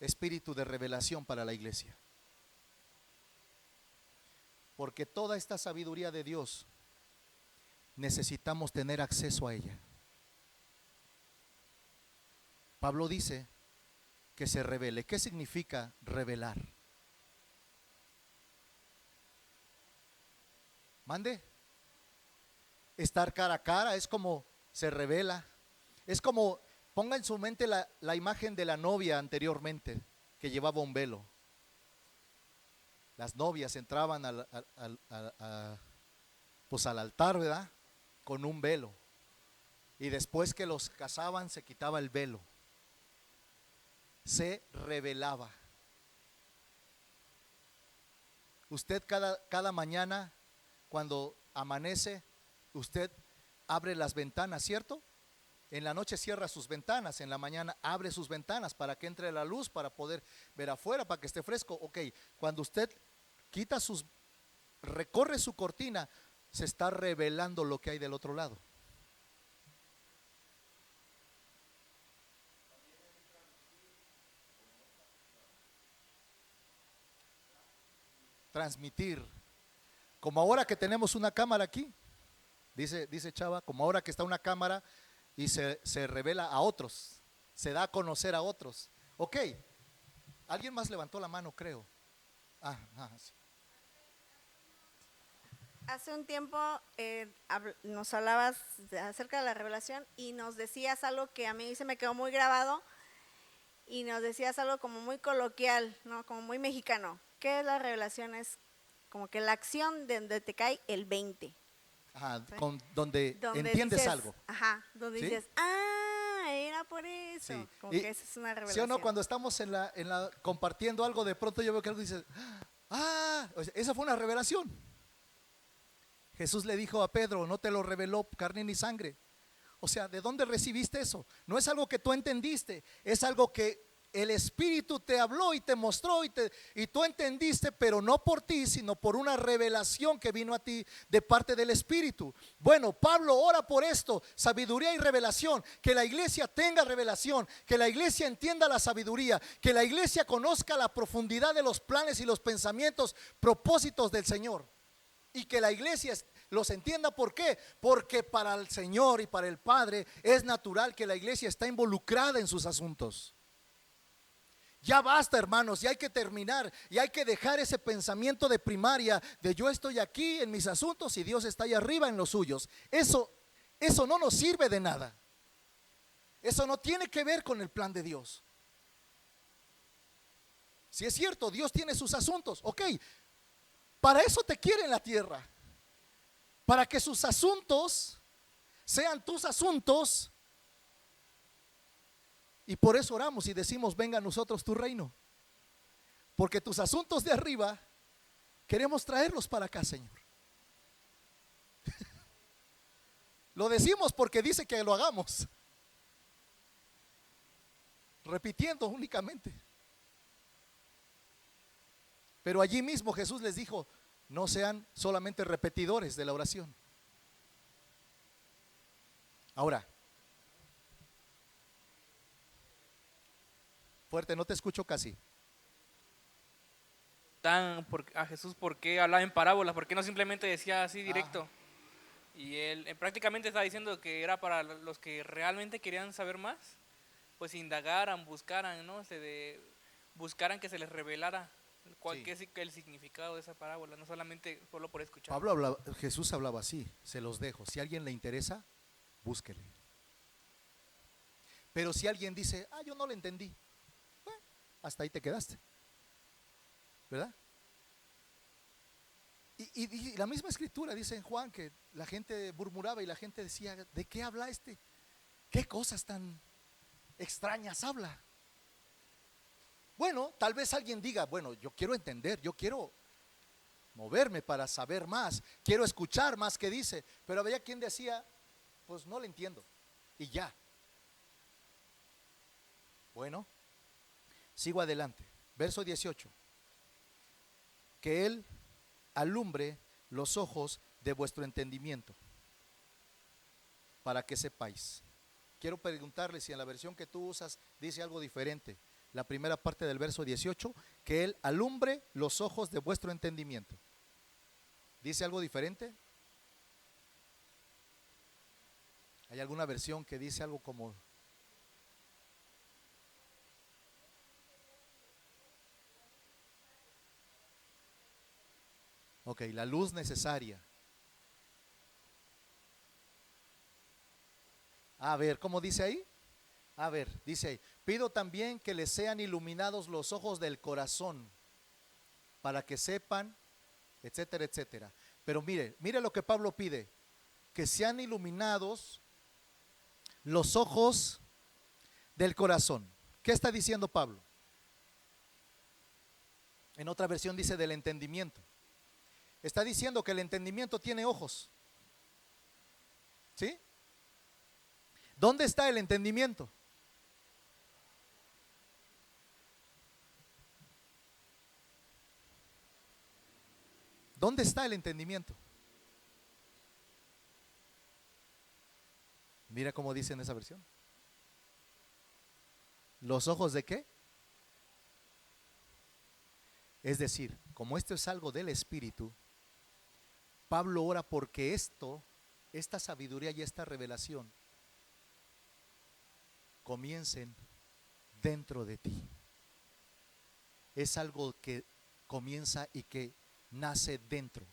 espíritu de revelación para la iglesia? Porque toda esta sabiduría de Dios necesitamos tener acceso a ella. Pablo dice que se revele. ¿Qué significa revelar? Mande. Estar cara a cara es como se revela. Es como, ponga en su mente la imagen de la novia anteriormente, que llevaba un velo. Las novias entraban pues al altar, ¿verdad? Con un velo. Y después que los casaban se quitaba el velo. Se revelaba. Usted cada mañana cuando amanece, usted abre las ventanas, ¿cierto? En la noche cierra sus ventanas, en la mañana abre sus ventanas para que entre la luz, para poder ver afuera, para que esté fresco. Ok, cuando usted recorre su cortina, se está revelando lo que hay del otro lado. Transmitir. Como ahora que tenemos una cámara aquí, dice Chava, como ahora que está una cámara y se revela a otros, se da a conocer a otros. Ok, alguien más levantó la mano, creo. Sí. Hace un tiempo nos hablabas acerca de la revelación y nos decías algo que a mí se me quedó muy grabado y nos decías algo como muy coloquial, ¿no? Como muy mexicano. ¿Qué es la revelación? Es como que la acción de donde te cae el 20. Ajá, Sí. donde Donde entiendes dices, algo. Ajá, donde ¿Sí? dices, ah, era por eso. Sí. Como Y- que esa es una ¿Sí revelación. o no? Cuando estamos compartiendo algo, de pronto yo veo que algo dice, o sea, esa fue una revelación. Jesús le dijo a Pedro, no te lo reveló carne ni sangre. O sea, ¿de dónde recibiste eso? No es algo que tú entendiste, es algo que el Espíritu te habló y te mostró y tú entendiste, pero no por ti, sino por una revelación que vino a ti de parte del Espíritu. Bueno, Pablo ora por esto, sabiduría y revelación, que la iglesia tenga revelación, que la iglesia entienda la sabiduría, que la iglesia conozca la profundidad de los planes y los pensamientos, propósitos del Señor. Y que la iglesia los entienda. ¿Por qué? Porque para el Señor y para el Padre es natural que la iglesia está involucrada en sus asuntos. Ya basta, hermanos, ya hay que terminar y hay que dejar ese pensamiento de primaria de yo estoy aquí en mis asuntos y Dios está allá arriba en los suyos. Eso no nos sirve de nada. Eso no tiene que ver con el plan de Dios. Si es cierto, Dios tiene sus asuntos, ok. Para eso te quiere en la tierra, para que sus asuntos sean tus asuntos. Y por eso oramos y decimos, venga a nosotros tu reino. Porque tus asuntos de arriba queremos traerlos para acá, Señor. Lo decimos porque dice que lo hagamos. Repitiendo únicamente. Pero allí mismo Jesús les dijo, no sean solamente repetidores de la oración. Ahora, fuerte, no te escucho casi. A Jesús por qué hablaba en parábolas, por qué no simplemente decía así directo. Y él prácticamente estaba diciendo que era para los que realmente querían saber más, pues indagaran, buscaran, ¿no? Buscaran que se les revelara qué es el significado de esa parábola, no solamente solo por escuchar. Jesús hablaba así, se los dejo. Si a alguien le interesa, búsquele. Pero si alguien dice, yo no lo entendí, hasta ahí te quedaste, ¿verdad? Y la misma escritura dice en Juan que la gente murmuraba y la gente decía, ¿de qué habla este? ¿Qué cosas tan extrañas habla? Bueno, tal vez alguien diga, bueno, yo quiero entender, yo quiero moverme para saber más, quiero escuchar más que dice, pero había quien decía, pues no le entiendo, y ya. Bueno, sigo adelante, verso 18, que Él alumbre los ojos de vuestro entendimiento, para que sepáis. Quiero preguntarle si en la versión que tú usas dice algo diferente. La primera parte del verso 18, que Él alumbre los ojos de vuestro entendimiento. ¿Dice algo diferente? ¿Hay alguna versión que dice algo como? Ok, la luz necesaria. A ver, ¿cómo dice ahí? A ver, dice ahí, pido también que les sean iluminados los ojos del corazón, para que sepan, etcétera, etcétera. Pero mire lo que Pablo pide, que sean iluminados los ojos del corazón. ¿Qué está diciendo Pablo? En otra versión dice del entendimiento. Está diciendo que el entendimiento tiene ojos. ¿Sí? ¿Dónde está el entendimiento? ¿Dónde está el entendimiento? Mira cómo dice en esa versión. ¿Los ojos de qué? Es decir, como esto es algo del Espíritu, Pablo ora porque esta sabiduría y esta revelación comiencen dentro de ti. Es algo que comienza y que nace dentro,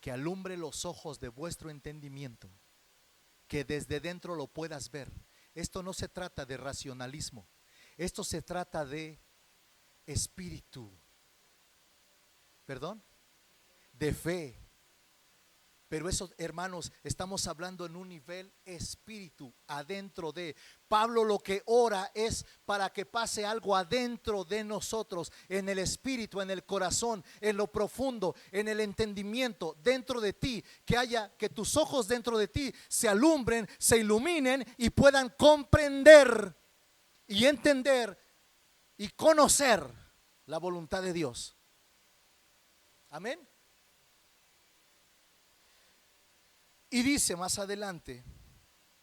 que alumbre los ojos de vuestro entendimiento, que desde dentro lo puedas ver. Esto no se trata de racionalismo, esto se trata de espíritu, perdón, de fe. Pero eso, hermanos, estamos hablando en un nivel espíritu, adentro de. Pablo lo que ora es para que pase algo adentro de nosotros, en el espíritu, en el corazón, en lo profundo, en el entendimiento, dentro de ti, que tus ojos dentro de ti se alumbren, se iluminen y puedan comprender y entender y conocer la voluntad de Dios. Amén. Y dice más adelante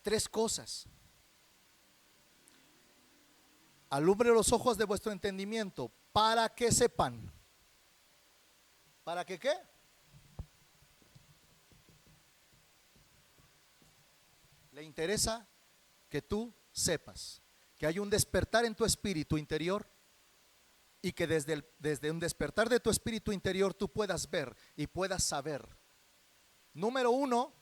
3 cosas. Alumbre los ojos de vuestro entendimiento para que sepan. ¿Para que qué? Le interesa que tú sepas, que hay un despertar en tu espíritu interior y que desde un despertar de tu espíritu interior tú puedas ver y puedas saber. Número 1,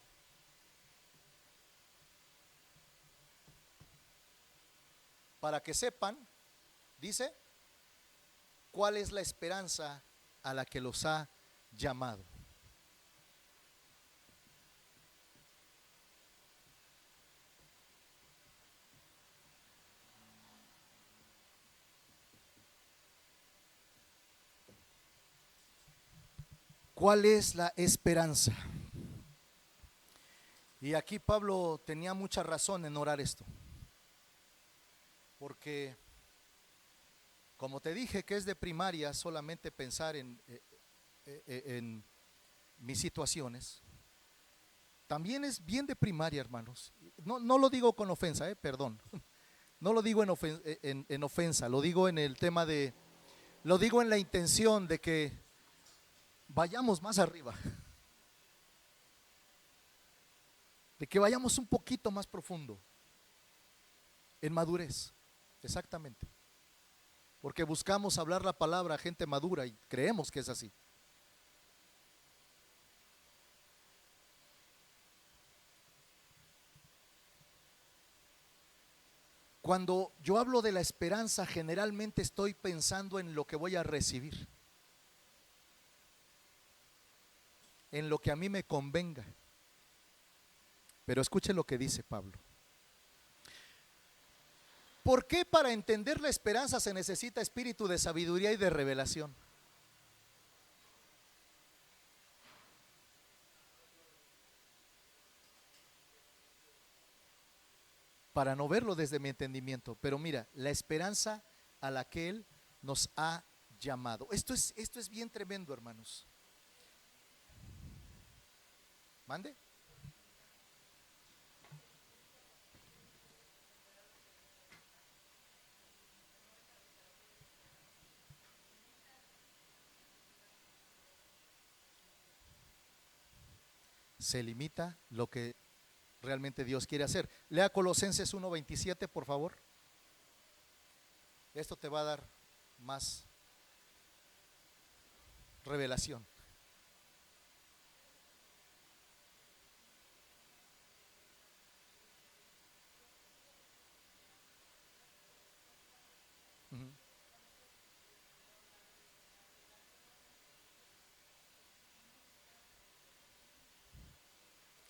para que sepan, dice, cuál es la esperanza a la que los ha llamado. ¿Cuál es la esperanza? Y aquí Pablo tenía mucha razón en orar esto. Porque, como te dije que es de primaria solamente pensar en mis situaciones, también es bien de primaria, hermanos. No lo digo con ofensa, perdón. No lo digo en ofensa, lo digo en el tema lo digo en la intención de que vayamos más arriba. De que vayamos un poquito más profundo, en madurez. Exactamente. Porque buscamos hablar la palabra a gente madura y creemos que es así. Cuando yo hablo de la esperanza, generalmente estoy pensando en lo que voy a recibir, en lo que a mí me convenga. Pero escuche lo que dice Pablo. ¿Por qué para entender la esperanza se necesita espíritu de sabiduría y de revelación? Para no verlo desde mi entendimiento. Pero mira, la esperanza a la que Él nos ha llamado. Esto es bien tremendo, hermanos. ¿Mande? Se limita lo que realmente Dios quiere hacer. Lea Colosenses 1:27, por favor. Esto te va a dar más revelación. Ujú.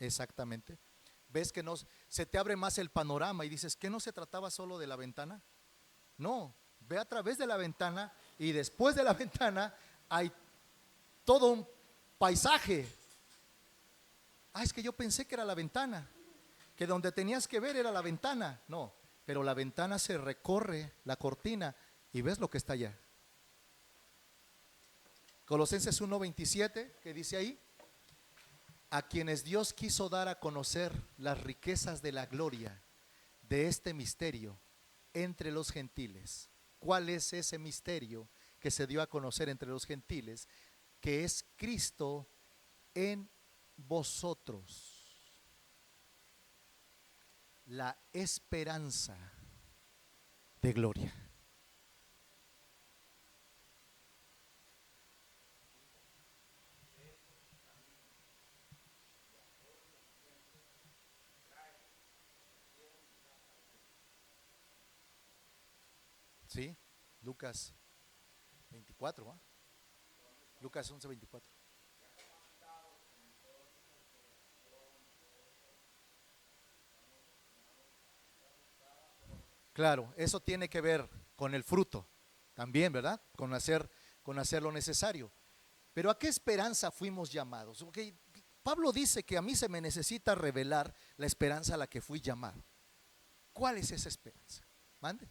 Exactamente. Ves que se te abre más el panorama y dices, ¿que no se trataba solo de la ventana? No, ve a través de la ventana y después de la ventana hay todo un paisaje. Es que yo pensé que era la ventana, que donde tenías que ver era la ventana. No, pero la ventana se recorre, la cortina, y ves lo que está allá. Colosenses 1:27, que dice ahí, a quienes Dios quiso dar a conocer las riquezas de la gloria de este misterio entre los gentiles. ¿Cuál es ese misterio que se dio a conocer entre los gentiles? Que es Cristo en vosotros, la esperanza de gloria. Sí, Lucas 24, ¿va? Lucas 11:24. Claro, eso tiene que ver con el fruto también, ¿verdad? Con hacer lo necesario. Pero ¿a qué esperanza fuimos llamados? Okay, Pablo dice que a mí se me necesita revelar la esperanza a la que fui llamado. ¿Cuál es esa esperanza? Mande.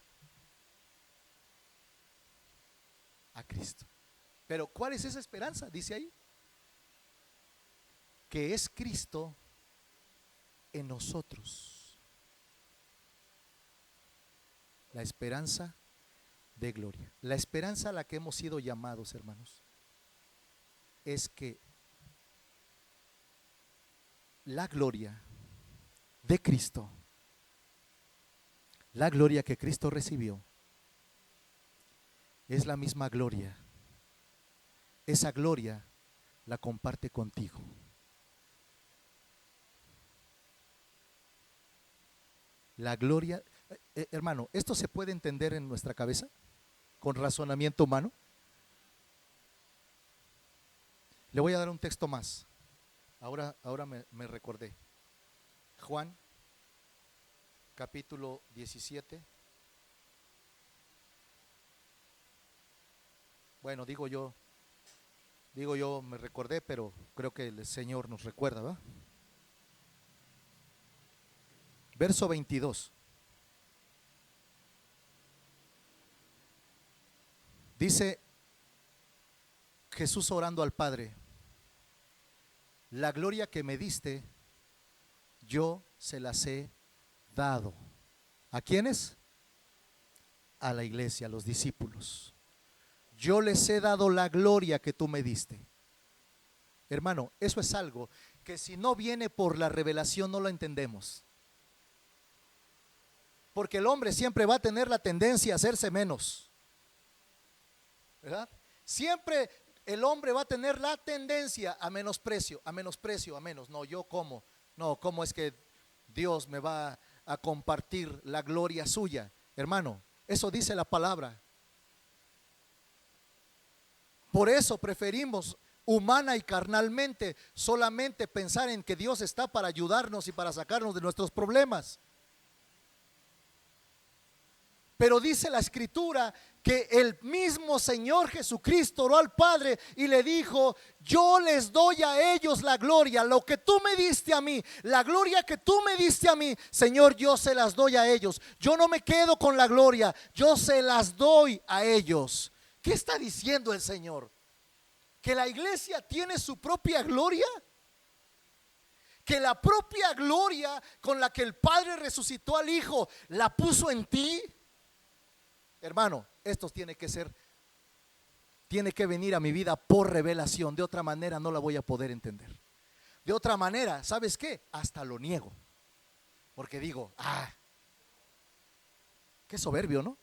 A Cristo. Pero ¿cuál es esa esperanza? Dice ahí. Que es Cristo en nosotros. La esperanza de gloria. La esperanza a la que hemos sido llamados, hermanos, es que la gloria de Cristo, la gloria que Cristo recibió, es la misma gloria. Esa gloria la comparte contigo. La gloria, hermano, ¿esto se puede entender en nuestra cabeza con razonamiento humano? Le voy a dar un texto más. Ahora me recordé. Juan, capítulo 17. Bueno, digo yo, me recordé, pero creo que el Señor nos recuerda, ¿va? Verso 22. Dice Jesús orando al Padre: la gloria que me diste, yo se las he dado. ¿A quiénes? A la iglesia, a los discípulos. Yo les he dado la gloria que tú me diste. Hermano, eso es algo que si no viene por la revelación no lo entendemos. Porque el hombre siempre va a tener la tendencia a hacerse menos, ¿verdad? Siempre el hombre va a tener la tendencia a menosprecio, a menos. No, yo cómo. No, ¿cómo es que Dios me va a compartir la gloria suya? Hermano, eso dice la palabra. Por eso preferimos humana y carnalmente solamente pensar en que Dios está para ayudarnos y para sacarnos de nuestros problemas. Pero dice la Escritura que el mismo Señor Jesucristo oró al Padre y le dijo: yo les doy a ellos la gloria, lo que tú me diste a mí, la gloria que tú me diste a mí, Señor, yo se las doy a ellos. Yo no me quedo con la gloria, yo se las doy a ellos. ¿Qué está diciendo el Señor? ¿Que la iglesia tiene su propia gloria? ¿Que la propia gloria con la que el Padre resucitó al Hijo la puso en ti? Hermano, esto tiene que venir a mi vida por revelación. De otra manera no la voy a poder entender. De otra manera, ¿sabes qué? Hasta lo niego. Porque digo, qué soberbio, ¿no?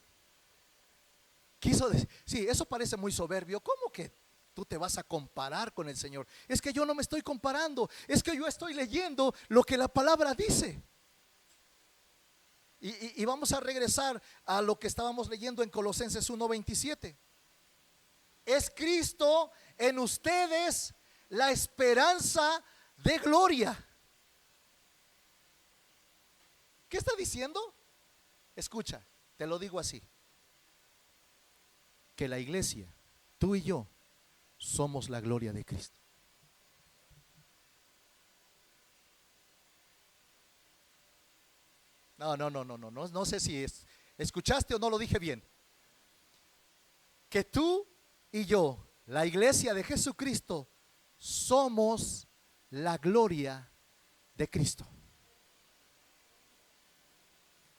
Quiso decir, sí, eso parece muy soberbio. ¿Cómo que tú te vas a comparar con el Señor? Es que yo no me estoy comparando, es que yo estoy leyendo lo que la palabra dice. Y vamos a regresar a lo que estábamos leyendo en Colosenses 1:27. Es Cristo en ustedes la esperanza de gloria. ¿Qué está diciendo? Escucha, te lo digo así: que la iglesia, tú y yo, somos la gloria de Cristo. No sé si escuchaste o no lo dije bien. Que tú y yo, la iglesia de Jesucristo, somos la gloria de Cristo.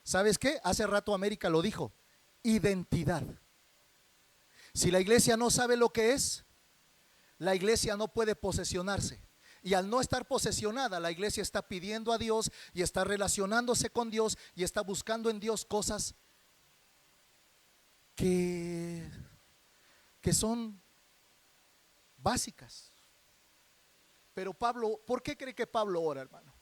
¿Sabes qué? Hace rato América lo dijo: identidad. Si la iglesia no sabe lo que es, la iglesia no puede posesionarse. Y al no estar posesionada, la iglesia está pidiendo a Dios y está relacionándose con Dios y está buscando en Dios cosas que son básicas. Pero Pablo, ¿por qué cree que Pablo ora, hermano?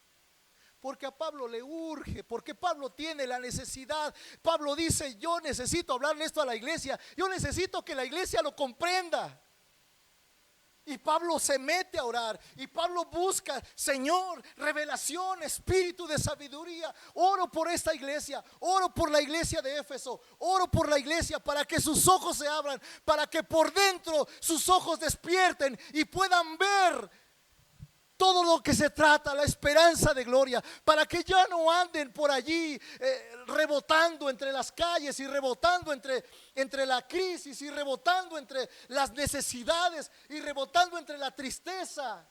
Porque a Pablo le urge, porque Pablo tiene la necesidad. Pablo dice, yo necesito hablarle esto a la iglesia, yo necesito que la iglesia lo comprenda. Y Pablo se mete a orar y Pablo busca, Señor, revelación, espíritu de sabiduría. Oro por esta iglesia, oro por la iglesia de Éfeso, oro por la iglesia para que sus ojos se abran, para que por dentro sus ojos despierten y puedan ver todo lo que se trata, la esperanza de gloria, para que ya no anden por allí rebotando entre las calles y rebotando entre la crisis y rebotando entre las necesidades y rebotando entre la tristeza.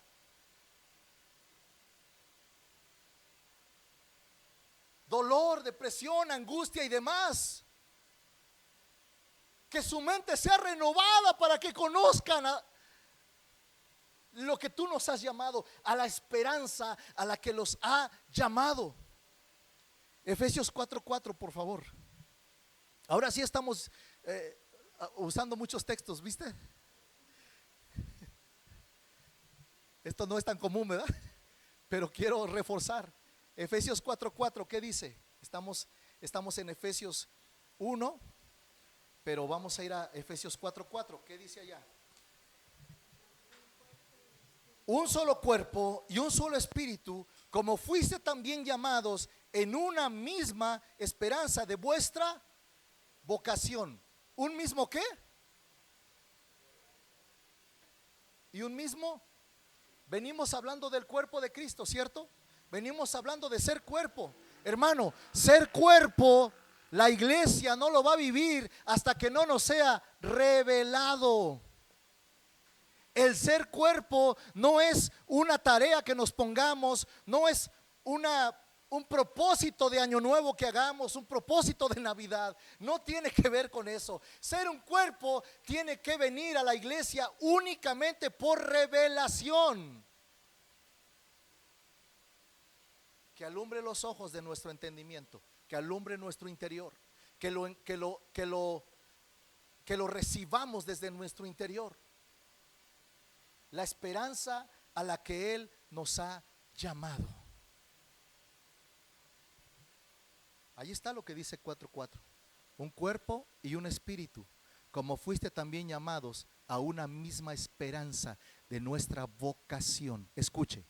Dolor, depresión, angustia y demás. Que su mente sea renovada para que conozcan lo que tú nos has llamado, a la esperanza a la que los ha llamado. Efesios 4:4, por favor. Ahora sí estamos usando muchos textos, ¿viste? Esto no es tan común, ¿verdad? Pero quiero reforzar. Efesios 4:4, ¿qué dice? Estamos en Efesios 1, pero vamos a ir a Efesios 4:4. ¿Qué dice allá? Un solo cuerpo y un solo espíritu, como fuiste también llamados en una misma esperanza de vuestra vocación. ¿Un mismo qué? ¿Y un mismo? Venimos hablando del cuerpo de Cristo, ¿cierto? Venimos hablando de ser cuerpo. Hermano, ser cuerpo, la iglesia no lo va a vivir hasta que no nos sea revelado. El ser cuerpo no es una tarea que nos pongamos, no es un propósito de año nuevo que hagamos, un propósito de Navidad. No tiene que ver con eso. Ser un cuerpo tiene que venir a la iglesia únicamente por revelación. Que alumbre los ojos de nuestro entendimiento, que alumbre nuestro interior, que lo recibamos desde nuestro interior. La esperanza a la que Él nos ha llamado. Ahí está lo que dice 4:4. Un cuerpo y un espíritu, como fuiste también llamados a una misma esperanza de nuestra vocación. Escuche,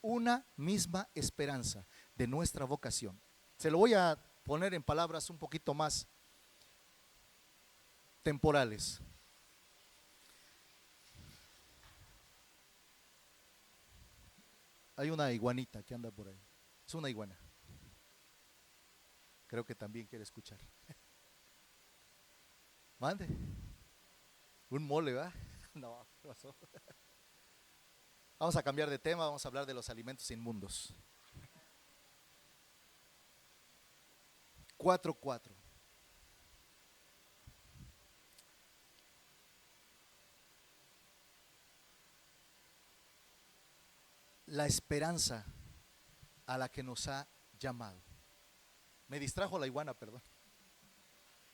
una misma esperanza de nuestra vocación. Se lo voy a poner en palabras un poquito más temporales. Hay una iguanita que anda por ahí. Es una iguana. Creo que también quiere escuchar. Mande. Un mole, ¿verdad? No, ¿qué pasó? Vamos a cambiar de tema, vamos a hablar de los alimentos inmundos. 4:4. La esperanza a la que nos ha llamado. Me distrajo la iguana, perdón.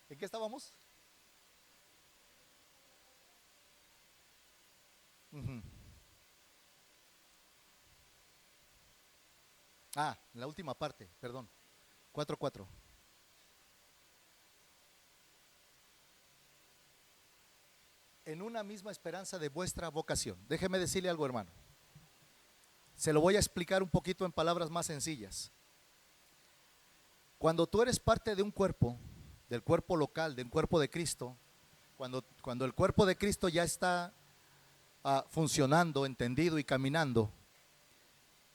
¿En qué estábamos? La última parte, perdón. 4:4. En una misma esperanza de vuestra vocación. Déjeme decirle algo, hermano. Se lo voy a explicar un poquito en palabras más sencillas. Cuando tú eres parte de un cuerpo, del cuerpo local, del cuerpo de Cristo, cuando el cuerpo de Cristo ya está funcionando, entendido y caminando,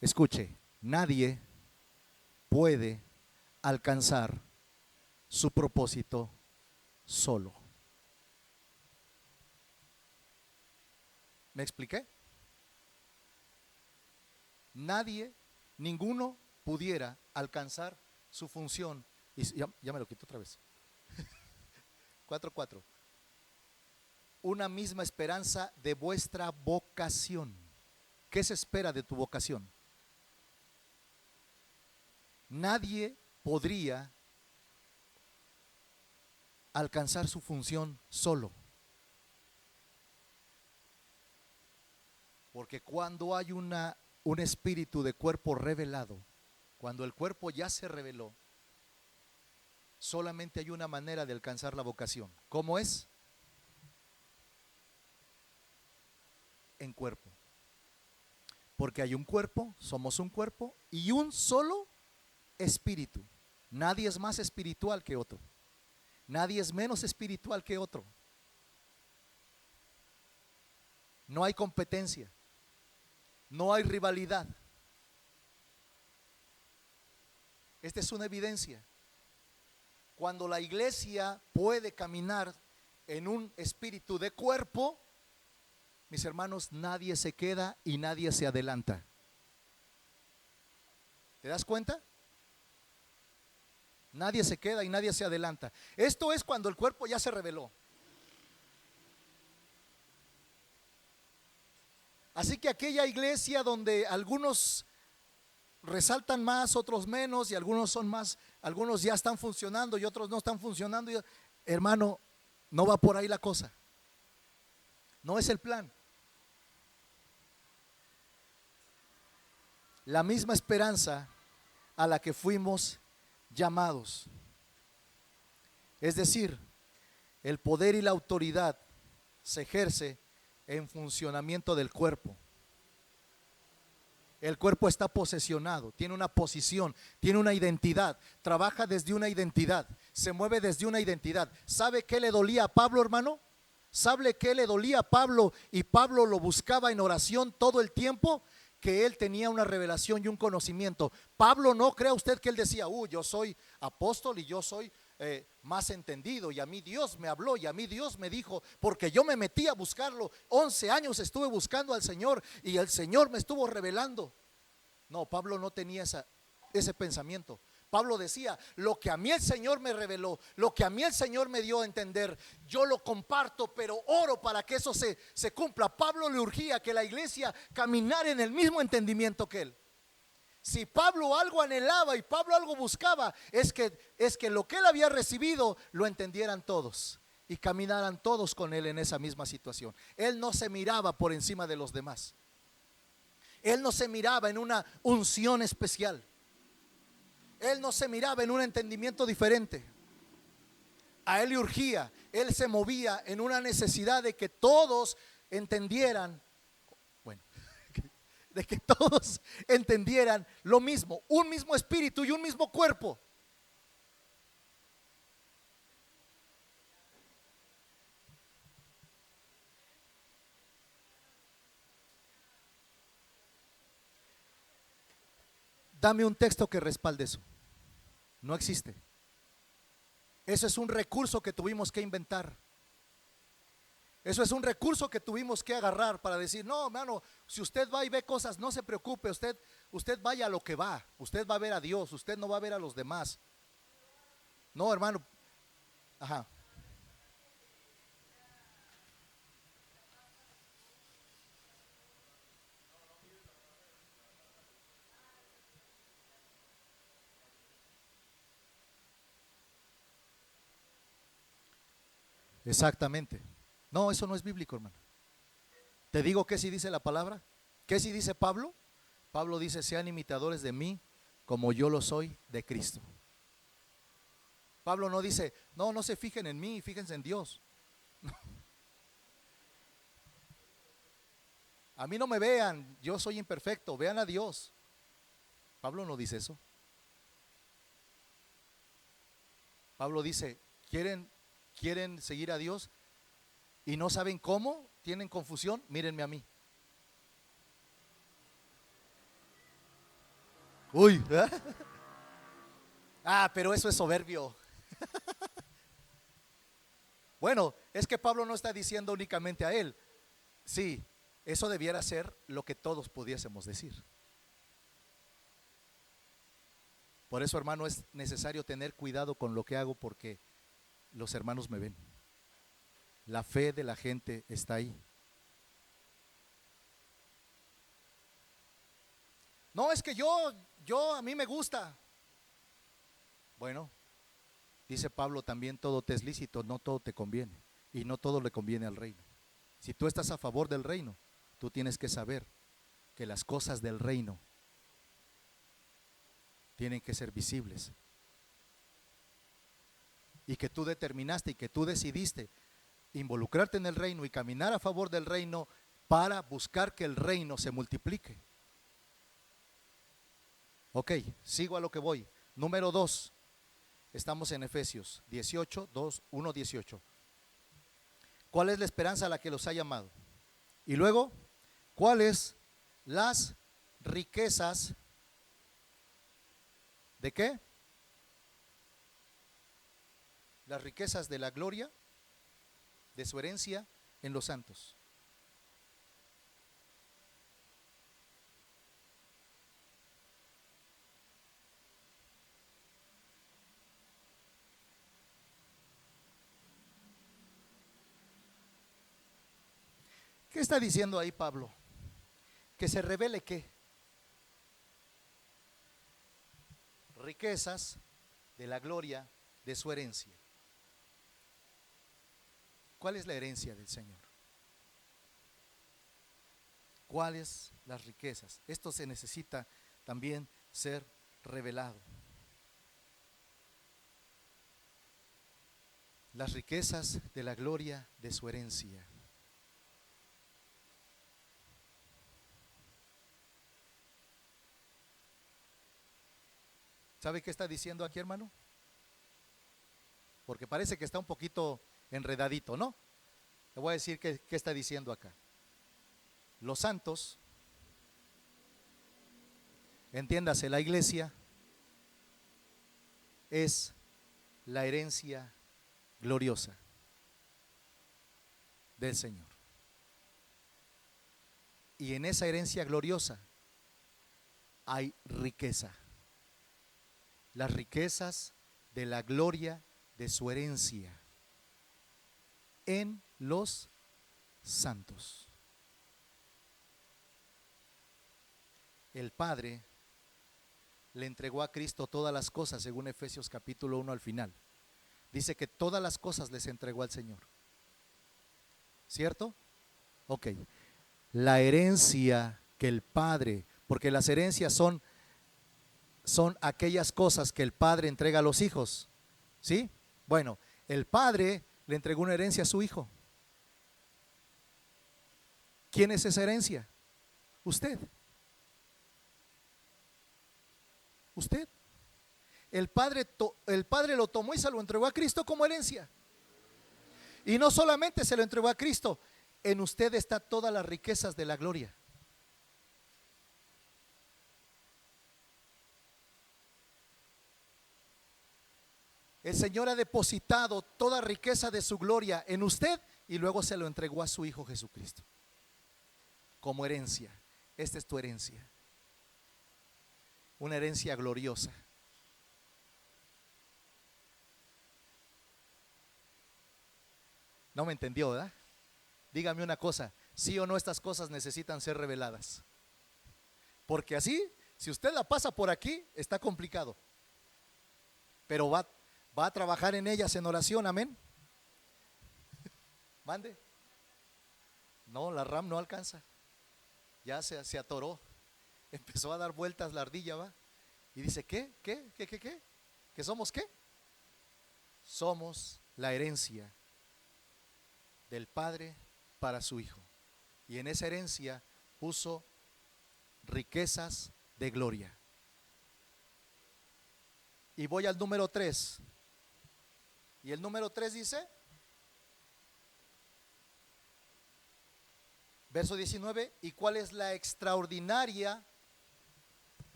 escuche, nadie puede alcanzar su propósito solo. ¿Me expliqué? Nadie, ninguno pudiera alcanzar su función. Y ya me lo quito otra vez. 4:4. Una misma esperanza de vuestra vocación. ¿Qué se espera de tu vocación? Nadie podría alcanzar su función solo. Porque cuando hay un espíritu de cuerpo revelado, cuando el cuerpo ya se reveló, solamente hay una manera de alcanzar la vocación. ¿Cómo es? En cuerpo. Porque hay un cuerpo, somos un cuerpo y un solo espíritu. Nadie es más espiritual que otro. Nadie es menos espiritual que otro. No hay competencia. No hay rivalidad. Esta es una evidencia. Cuando la iglesia puede caminar en un espíritu de cuerpo, mis hermanos, nadie se queda y nadie se adelanta. ¿Te das cuenta? Nadie se queda y nadie se adelanta. Esto es cuando el cuerpo ya se reveló. Así que aquella iglesia donde algunos resaltan más, otros menos, y algunos son más, algunos ya están funcionando y otros no están funcionando, hermano, no va por ahí la cosa. No es el plan. La misma esperanza a la que fuimos llamados. Es decir, el poder y la autoridad se ejerce en funcionamiento del cuerpo. El cuerpo está posesionado, tiene una posición, tiene una identidad, trabaja desde una identidad, se mueve desde una identidad. ¿Sabe qué le dolía a Pablo, hermano? ¿Sabe qué le dolía a Pablo y Pablo lo buscaba en oración todo el tiempo? Que él tenía una revelación y un conocimiento. Pablo, no crea usted que él decía, yo soy apóstol y yo soy más entendido, y a mí Dios me habló y a mí Dios me dijo, porque yo me metí a buscarlo. 11 años estuve buscando al Señor y el Señor me estuvo revelando. No, Pablo no tenía ese pensamiento. Pablo decía, lo que a mí el Señor me reveló, lo que a mí el Señor me dio a entender, yo lo comparto, pero oro para que eso se cumpla. Pablo le urgía que la iglesia caminara en el mismo entendimiento que él. Si Pablo algo anhelaba y Pablo algo buscaba, es que lo que él había recibido lo entendieran todos y caminaran todos con él en esa misma situación. Él no se miraba por encima de los demás. Él no se miraba en una unción especial. Él no se miraba en un entendimiento diferente. A él le urgía, él se movía en una necesidad de que todos entendieran, de que todos entendieran lo mismo, un mismo espíritu y un mismo cuerpo. Dame un texto que respalde eso. No existe. Eso es un recurso que tuvimos que inventar. Eso es un recurso que tuvimos que agarrar para decir, no, hermano, si usted va y ve cosas, no se preocupe, usted vaya a lo que va. Usted va a ver a Dios, usted no va a ver a los demás. No, hermano. Ajá. Exactamente. No, eso no es bíblico, hermano. Te digo que si dice la palabra. ¿Qué si dice Pablo? Pablo dice, sean imitadores de mí como yo lo soy de Cristo. Pablo no dice, no se fijen en mí, fíjense en Dios. A mí no me vean, yo soy imperfecto, vean a Dios. Pablo no dice eso. Pablo dice, ¿quieren seguir a Dios y no saben cómo? ¿Tienen confusión? Mírenme a mí. Uy, ¿eh? Pero eso es soberbio. Bueno, es que Pablo no está diciendo únicamente a él. Sí, eso debiera ser lo que todos pudiésemos decir. Por eso, hermano, es necesario tener cuidado con lo que hago, porque los hermanos me ven. La fe de la gente está ahí. No, es que a mí me gusta. Bueno, dice Pablo también, todo te es lícito, no todo te conviene. Y no todo le conviene al reino. Si tú estás a favor del reino, tú tienes que saber que las cosas del reino tienen que ser visibles. Y que tú determinaste y que tú decidiste involucrarte en el reino y caminar a favor del reino para buscar que el reino se multiplique. Ok, sigo a lo que voy. Número 2, estamos en Efesios 18, 2, 1, 18. ¿Cuál es la esperanza a la que los ha llamado? Y luego, ¿cuáles las riquezas de qué? Las riquezas de la gloria de su herencia en los santos. ¿Qué está diciendo ahí Pablo? Que se revele qué? Riquezas de la gloria de su herencia. ¿Cuál es la herencia del Señor? ¿Cuáles las riquezas? Esto se necesita también ser revelado. Las riquezas de la gloria de su herencia. ¿Sabe qué está diciendo aquí, hermano? Porque parece que está un poquito enredadito, ¿no? Le voy a decir qué está diciendo acá. Los santos, entiéndase, la iglesia es la herencia gloriosa del Señor. Y en esa herencia gloriosa hay riqueza. Las riquezas de la gloria de su herencia en los santos. El Padre le entregó a Cristo todas las cosas, según Efesios capítulo 1 al final. Dice que todas las cosas les entregó al Señor. ¿Cierto? Ok. La herencia que el Padre, porque las herencias son aquellas cosas que el Padre entrega a los hijos. ¿Sí? Bueno, el Padre le entregó una herencia a su Hijo. ¿Quién es esa herencia? Usted. Usted. El Padre lo tomó y se lo entregó a Cristo como herencia. Y no solamente se lo entregó a Cristo, en usted está todas las riquezas de la gloria. El Señor ha depositado toda riqueza de su gloria en usted y luego se lo entregó a su Hijo Jesucristo como herencia. Esta es tu herencia, una herencia gloriosa. No me entendió, ¿verdad? Dígame una cosa, ¿sí o no estas cosas necesitan ser reveladas? Porque así, si usted la pasa por aquí, está complicado. Pero va a trabajar en ellas en oración, amén. Mande. No, la RAM no alcanza. Ya se atoró. Empezó a dar vueltas la ardilla, ¿va? Y dice, ¿qué? ¿Que somos qué? Somos la herencia del Padre para su Hijo. Y en esa herencia puso riquezas de gloria. Y voy al número 3. Y el número 3 dice, verso 19, ¿y cuál es la extraordinaria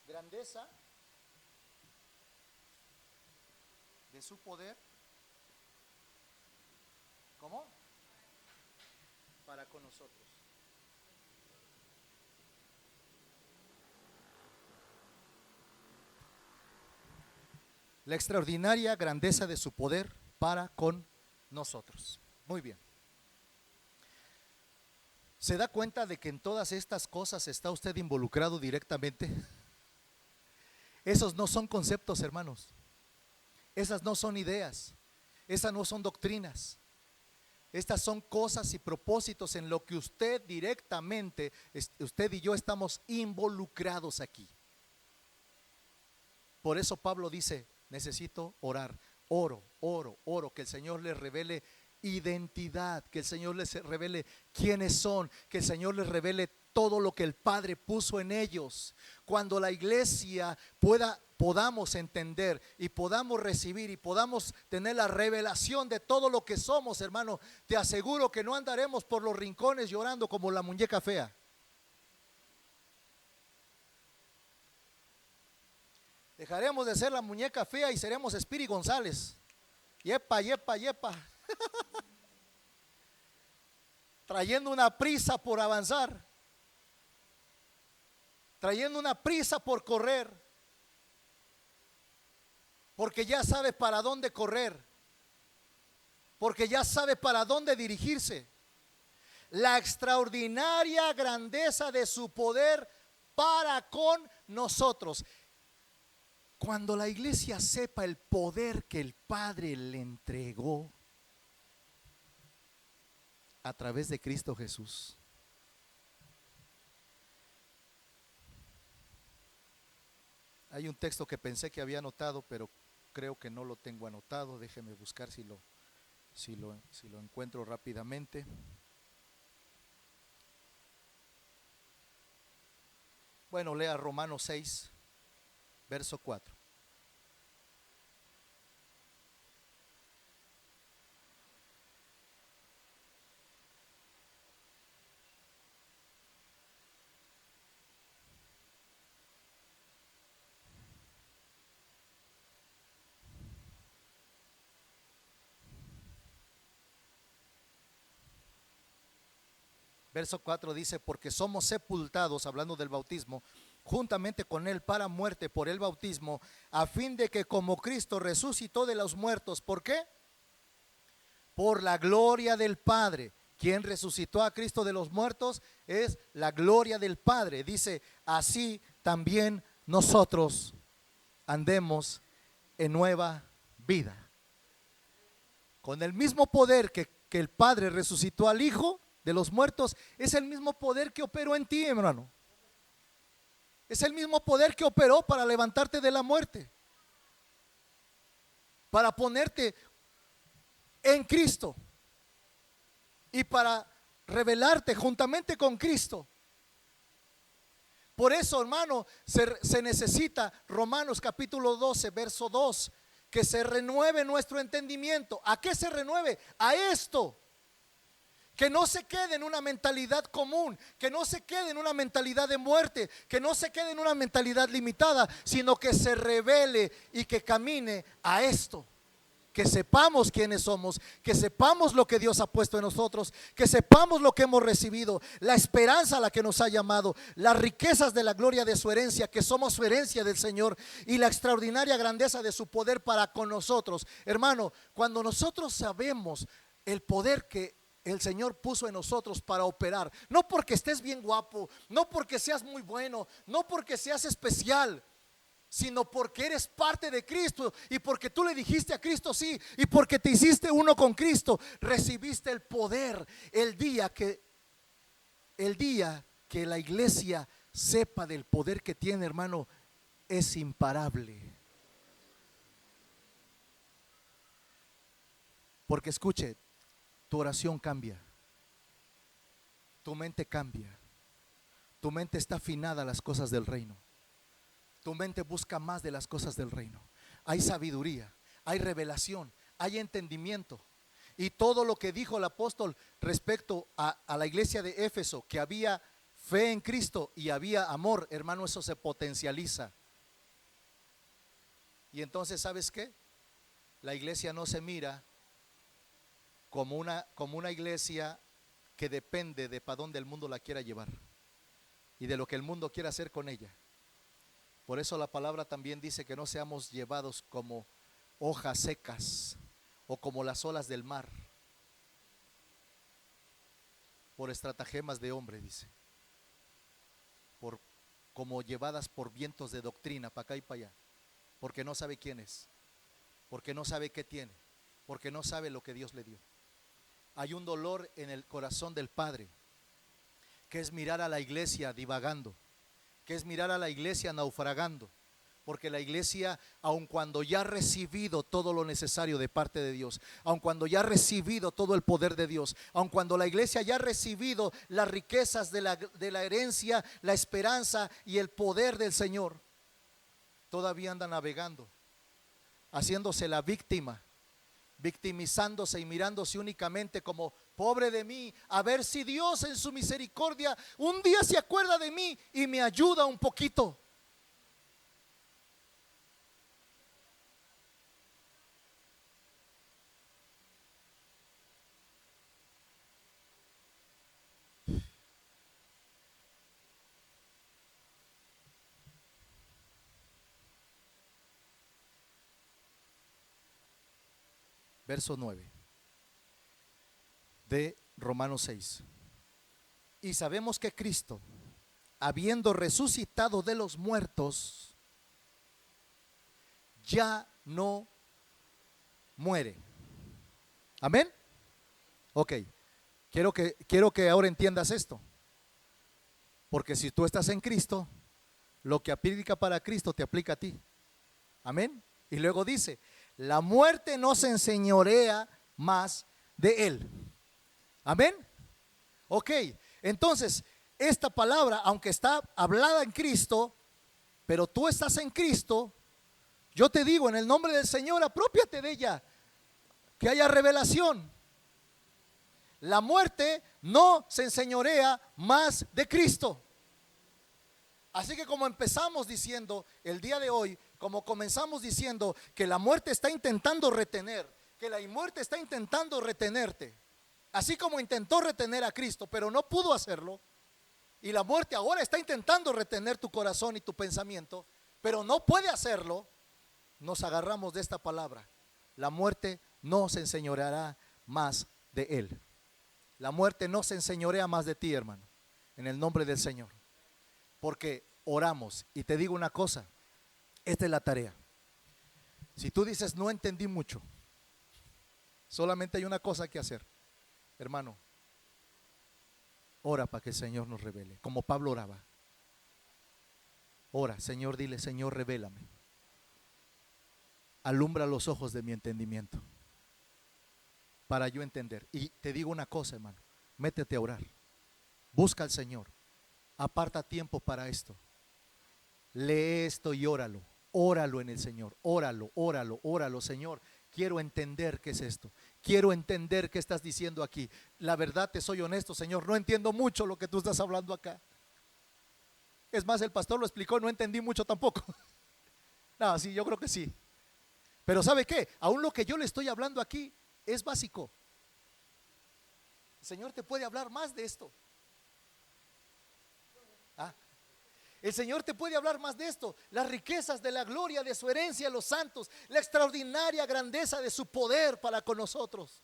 grandeza de su poder? ¿Cómo? Para con nosotros. La extraordinaria grandeza de su poder para con nosotros. Muy bien. ¿Se da cuenta de que en todas estas cosas está usted involucrado directamente? Esos no son conceptos, hermanos. Esas no son ideas. Esas no son doctrinas. Estas son cosas y propósitos en lo que usted directamente, usted y yo estamos involucrados aquí. Por eso Pablo dice, necesito orar, oro, que el Señor les revele identidad, que el Señor les revele quiénes son, que el Señor les revele todo lo que el Padre puso en ellos. Cuando la iglesia podamos entender y podamos recibir y podamos tener la revelación de todo lo que somos, hermano, te aseguro que no andaremos por los rincones llorando como la muñeca fea. Dejaremos de ser la muñeca fea y seremos Espiri González. Yepa. Trayendo una prisa por avanzar, trayendo una prisa por correr, porque ya sabe para dónde correr, porque ya sabe para dónde dirigirse. La extraordinaria grandeza de su poder para con nosotros. Cuando la iglesia sepa el poder que el Padre le entregó a través de Cristo Jesús, hay un texto que pensé que había anotado, pero creo que no lo tengo anotado. Déjeme buscar si lo encuentro rápidamente. Bueno, lea Romanos 6, verso 4. Verso 4 dice, porque somos sepultados, hablando del bautismo, juntamente con él para muerte por el bautismo, a fin de que como Cristo resucitó de los muertos, ¿por qué? Por la gloria del Padre. Quien resucitó a Cristo de los muertos es la gloria del Padre. Dice, así también nosotros andemos en nueva vida. Con el mismo poder que el Padre resucitó al Hijo de los muertos, es el mismo poder que operó en ti, hermano. Es el mismo poder que operó para levantarte de la muerte, para ponerte en Cristo y para revelarte juntamente con Cristo. Por eso, hermano, se necesita, Romanos capítulo 12, verso 2, que se renueve nuestro entendimiento. ¿A qué se renueve? A esto. Que no se quede en una mentalidad común, que no se quede en una mentalidad de muerte, que no se quede en una mentalidad limitada, sino que se revele y que camine a esto. Que sepamos quiénes somos, que sepamos lo que Dios ha puesto en nosotros, que sepamos lo que hemos recibido, la esperanza a la que nos ha llamado, las riquezas de la gloria de su herencia, que somos su herencia del Señor, y la extraordinaria grandeza de su poder para con nosotros. Hermano, cuando nosotros sabemos el poder que el Señor puso en nosotros para operar, no porque estés bien guapo, no porque seas muy bueno, no porque seas especial, sino porque eres parte de Cristo y porque tú le dijiste a Cristo sí, y porque te hiciste uno con Cristo, recibiste el poder. El día que la iglesia sepa del poder que tiene, hermano, es imparable. Porque escuche, tu oración cambia, tu mente cambia, tu mente está afinada a las cosas del reino, tu mente busca más de las cosas del reino. Hay sabiduría, hay revelación, hay entendimiento. Y todo lo que dijo el apóstol respecto a la iglesia de Éfeso, que había fe en Cristo y había amor, hermano, eso se potencializa. Y entonces, ¿sabes qué? La iglesia no se mira como una iglesia que depende de para dónde el mundo la quiera llevar y de lo que el mundo quiera hacer con ella. Por eso la palabra también dice que no seamos llevados como hojas secas o como las olas del mar, por estratagemas de hombre, dice, como llevadas por vientos de doctrina para acá y para allá, porque no sabe quién es, porque no sabe qué tiene, porque no sabe lo que Dios le dio. hay un dolor en el corazón del Padre, que es mirar a la iglesia divagando, que es mirar a la iglesia naufragando. Porque la iglesia, aun cuando ya ha recibido todo lo necesario de parte de Dios, aun cuando ya ha recibido todo el poder de Dios, aun cuando la iglesia ya ha recibido las riquezas de la herencia, la esperanza y el poder del Señor, todavía anda navegando, haciéndose la víctima, victimizándose y mirándose únicamente como pobre de mí, a ver si Dios en su misericordia un día se acuerda de mí y me ayuda un poquito. Verso 9 de Romanos 6. Y sabemos que Cristo, habiendo resucitado de los muertos, ya no muere. Amén. Ok, quiero que ahora entiendas esto. Porque si tú estás en Cristo, lo que aplica para Cristo te aplica a ti. Amén. Y luego dice, la muerte no se enseñorea más de él. Amén. Ok, entonces esta palabra, aunque está hablada en Cristo, pero tú estás en Cristo, yo te digo en el nombre del Señor, aprópiate de ella, que haya revelación. La muerte no se enseñorea más de Cristo. Así que como empezamos diciendo el día de hoy, como comenzamos diciendo que la muerte está intentando retener, que la muerte está intentando retenerte, así como intentó retener a Cristo, pero no pudo hacerlo, y la muerte ahora está intentando retener tu corazón y tu pensamiento, pero no puede hacerlo, nos agarramos de esta palabra. La muerte no se enseñoreará más de él. La muerte no se enseñorea más de ti, hermano, en el nombre del Señor. Porque oramos, y te digo una cosa, esta es la tarea. Si tú dices no entendí mucho, solamente hay una cosa que hacer, hermano. Ora para que el Señor nos revele, como Pablo oraba. Ora, Señor, dile, Señor, revélame. Alumbra los ojos de mi entendimiento para yo entender. Y te digo una cosa, hermano, métete a orar. Busca al Señor. Aparta tiempo para esto. Lee esto y óralo. Óralo en el Señor. Óralo, óralo, óralo, Señor. Quiero entender qué es esto. Quiero entender qué estás diciendo aquí. La verdad, te soy honesto, Señor, no entiendo mucho lo que tú estás hablando acá. Es más, el pastor lo explicó, no entendí mucho tampoco. No, sí, yo creo que sí. Pero ¿sabe qué? Aún lo que yo le estoy hablando aquí es básico. El Señor te puede hablar más de esto. El Señor te puede hablar más de esto, las riquezas de la gloria de su herencia, los santos, la extraordinaria grandeza de su poder para con nosotros.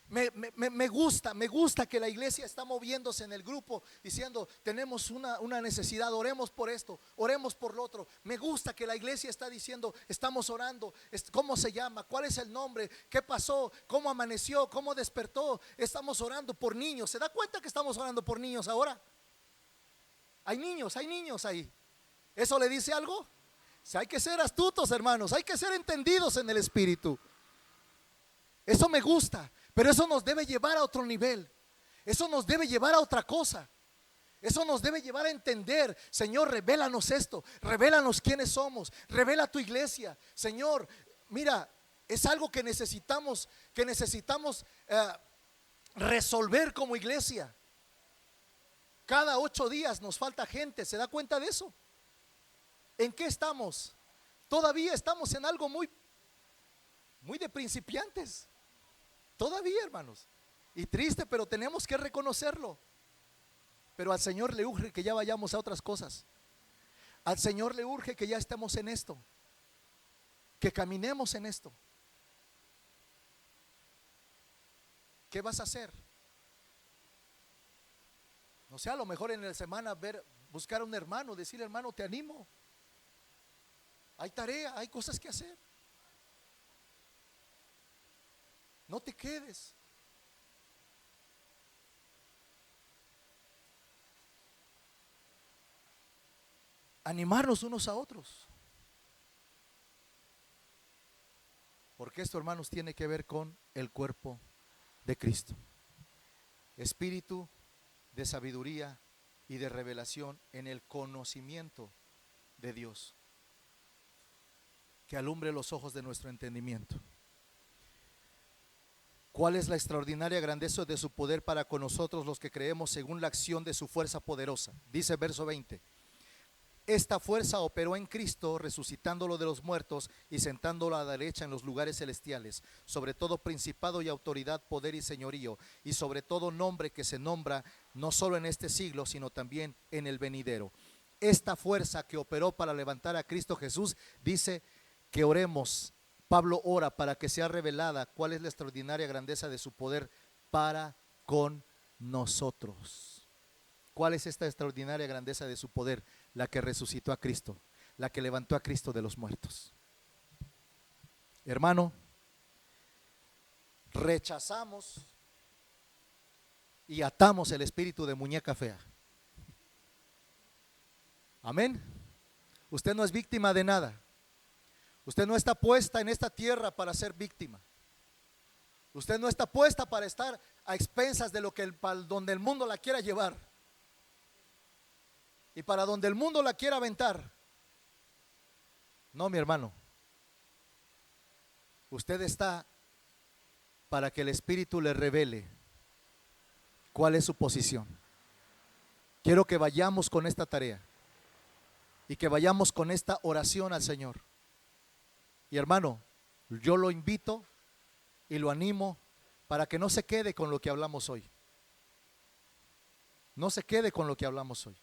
Me gusta que la iglesia está moviéndose en el grupo diciendo, tenemos una necesidad, oremos por esto, oremos por lo otro. Me gusta que la iglesia está diciendo, estamos orando, ¿cómo se llama? ¿Cuál es el nombre? ¿Qué pasó? ¿Cómo amaneció? ¿Cómo despertó? Estamos orando por niños. ¿Se da cuenta que estamos orando por niños ahora? Hay niños ahí. ¿Eso le dice algo? Si hay que ser astutos, hermanos, hay que ser entendidos en el espíritu. Eso me gusta, pero eso nos debe llevar a otro nivel. Eso nos debe llevar a otra cosa. Eso nos debe llevar a entender, Señor, revélanos esto, revélanos quiénes somos, revela tu iglesia. Señor, mira, es algo que necesitamos resolver como iglesia. Cada 8 días nos falta gente, ¿se da cuenta de eso? ¿En qué estamos? Todavía estamos en algo muy de principiantes. Todavía, hermanos. Y triste, pero tenemos que reconocerlo. Pero al Señor le urge que ya vayamos a otras cosas. Al Señor le urge que ya estemos en esto, que caminemos en esto. ¿Qué vas a hacer? No sé, a lo mejor en la semana buscar a un hermano, decirle, hermano, te animo. Hay tarea, hay cosas que hacer. No te quedes. Animarnos unos a otros. Porque esto, hermanos, tiene que ver con el cuerpo de Cristo. Espíritu de sabiduría y de revelación en el conocimiento de Dios, que alumbre los ojos de nuestro entendimiento. ¿Cuál es la extraordinaria grandeza de su poder para con nosotros los que creemos según la acción de su fuerza poderosa? Dice verso 20. Esta fuerza operó en Cristo, resucitándolo de los muertos y sentándolo a la derecha en los lugares celestiales, sobre todo principado y autoridad, poder y señorío, y sobre todo nombre que se nombra no solo en este siglo, sino también en el venidero. Esta fuerza que operó para levantar a Cristo Jesús, dice que oremos. Pablo ora para que sea revelada cuál es la extraordinaria grandeza de su poder para con nosotros. ¿Cuál es esta extraordinaria grandeza de su poder? La que resucitó a Cristo, la que levantó a Cristo de los muertos. Hermano, rechazamos y atamos el espíritu de muñeca fea. Amén. Usted no es víctima de nada. Usted no está puesta en esta tierra para ser víctima. Usted no está puesta para estar a expensas de lo que donde el mundo la quiera llevar y para donde el mundo la quiera aventar. No, mi hermano. Usted está para que el Espíritu le revele cuál es su posición. Quiero que vayamos con esta tarea y que vayamos con esta oración al Señor. Y hermano, yo lo invito y lo animo para que no se quede con lo que hablamos hoy. No se quede con lo que hablamos hoy.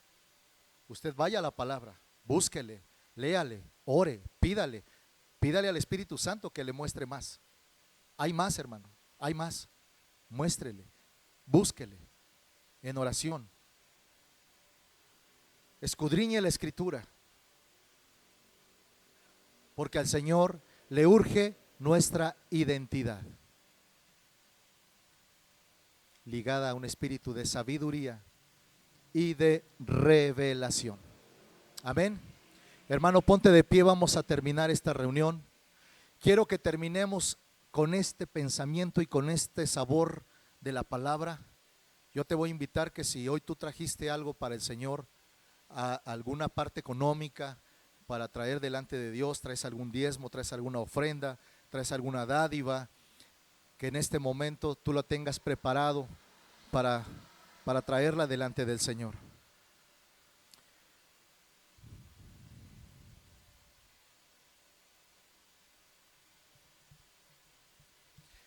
Usted vaya a la palabra, búsquele, léale, ore, pídale al Espíritu Santo que le muestre más. Hay más, hermano, hay más. Muéstrele, búsquele en oración. Escudriñe la Escritura, porque al Señor le urge nuestra identidad, ligada a un espíritu de sabiduría y de revelación. Amén. Hermano, ponte de pie, vamos a terminar esta reunión. Quiero que terminemos con este pensamiento y con este sabor de la palabra. Yo te voy a invitar que si hoy tú trajiste algo para el Señor, a alguna parte económica para traer delante de Dios, traes algún diezmo, traes alguna ofrenda, traes alguna dádiva, que en este momento tú la tengas preparado para traerla delante del Señor.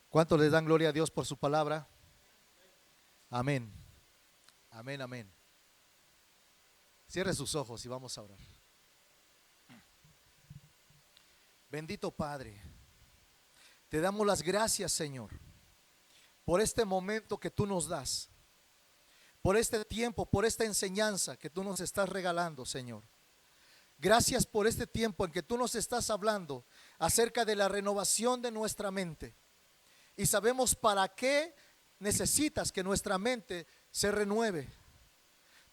¿Cuántos les dan gloria a Dios por su palabra? Amén. Amén, amén. Cierre sus ojos y vamos a orar. Bendito Padre, te damos las gracias, Señor, por este momento que tú nos das, por este tiempo, por esta enseñanza que tú nos estás regalando, Señor. Gracias por este tiempo en que tú nos estás hablando acerca de la renovación de nuestra mente. Y sabemos para qué necesitas que nuestra mente se renueve,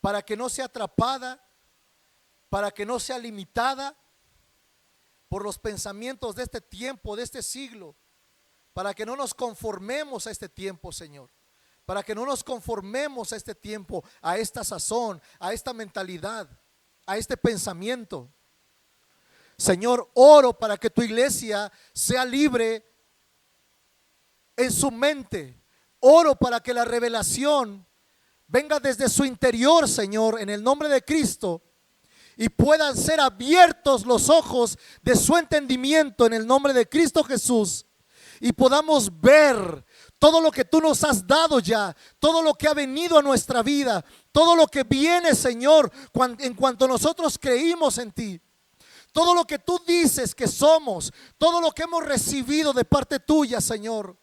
para que no sea atrapada, para que no sea limitada por los pensamientos de este tiempo, de este siglo, para que no nos conformemos a este tiempo, Señor, para que no nos conformemos a este tiempo, a esta sazón, a esta mentalidad, a este pensamiento. Señor, oro para que tu iglesia sea libre en su mente. Oro para que la revelación venga desde su interior, Señor, en el nombre de Cristo, y puedan ser abiertos los ojos de su entendimiento en el nombre de Cristo Jesús, y podamos ver todo lo que tú nos has dado ya, todo lo que ha venido a nuestra vida, todo lo que viene, Señor, en cuanto nosotros creímos en ti, todo lo que tú dices que somos, todo lo que hemos recibido de parte tuya, Señor,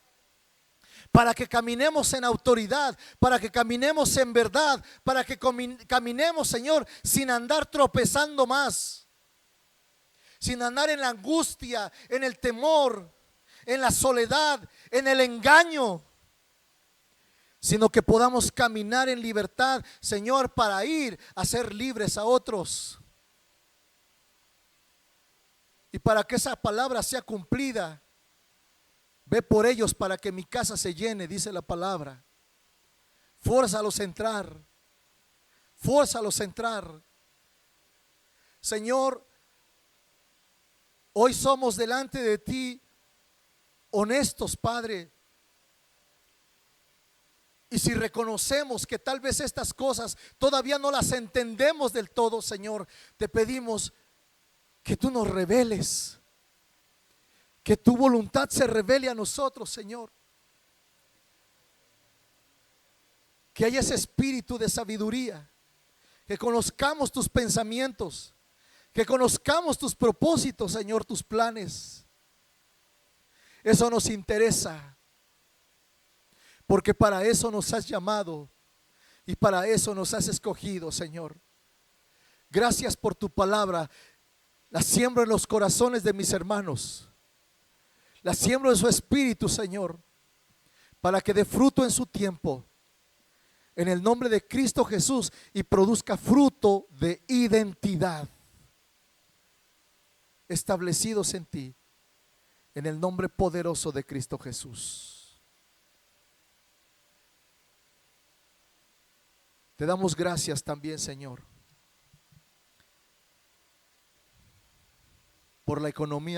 para que caminemos en autoridad, para que caminemos en verdad, para que caminemos, Señor, sin andar tropezando más, sin andar en la angustia, en el temor, en la soledad, en el engaño, sino que podamos caminar en libertad, Señor, para ir a ser libres a otros. Y para que esa palabra sea cumplida, ve por ellos para que mi casa se llene, dice la palabra. Fórzalos a entrar, fórzalos a entrar. Señor, hoy somos delante de ti honestos, Padre. Y si reconocemos que tal vez estas cosas todavía no las entendemos del todo, Señor, te pedimos que tú nos reveles, que tu voluntad se revele a nosotros, Señor. Que haya ese espíritu de sabiduría, que conozcamos tus pensamientos, que conozcamos tus propósitos, Señor, tus planes. Eso nos interesa, porque para eso nos has llamado y para eso nos has escogido, Señor. Gracias por tu palabra. La siembro en los corazones de mis hermanos. La siembro en su espíritu, Señor, para que dé fruto en su tiempo. En el nombre de Cristo Jesús, y produzca fruto de identidad, establecidos en ti, en el nombre poderoso de Cristo Jesús. Te damos gracias también, Señor, por la economía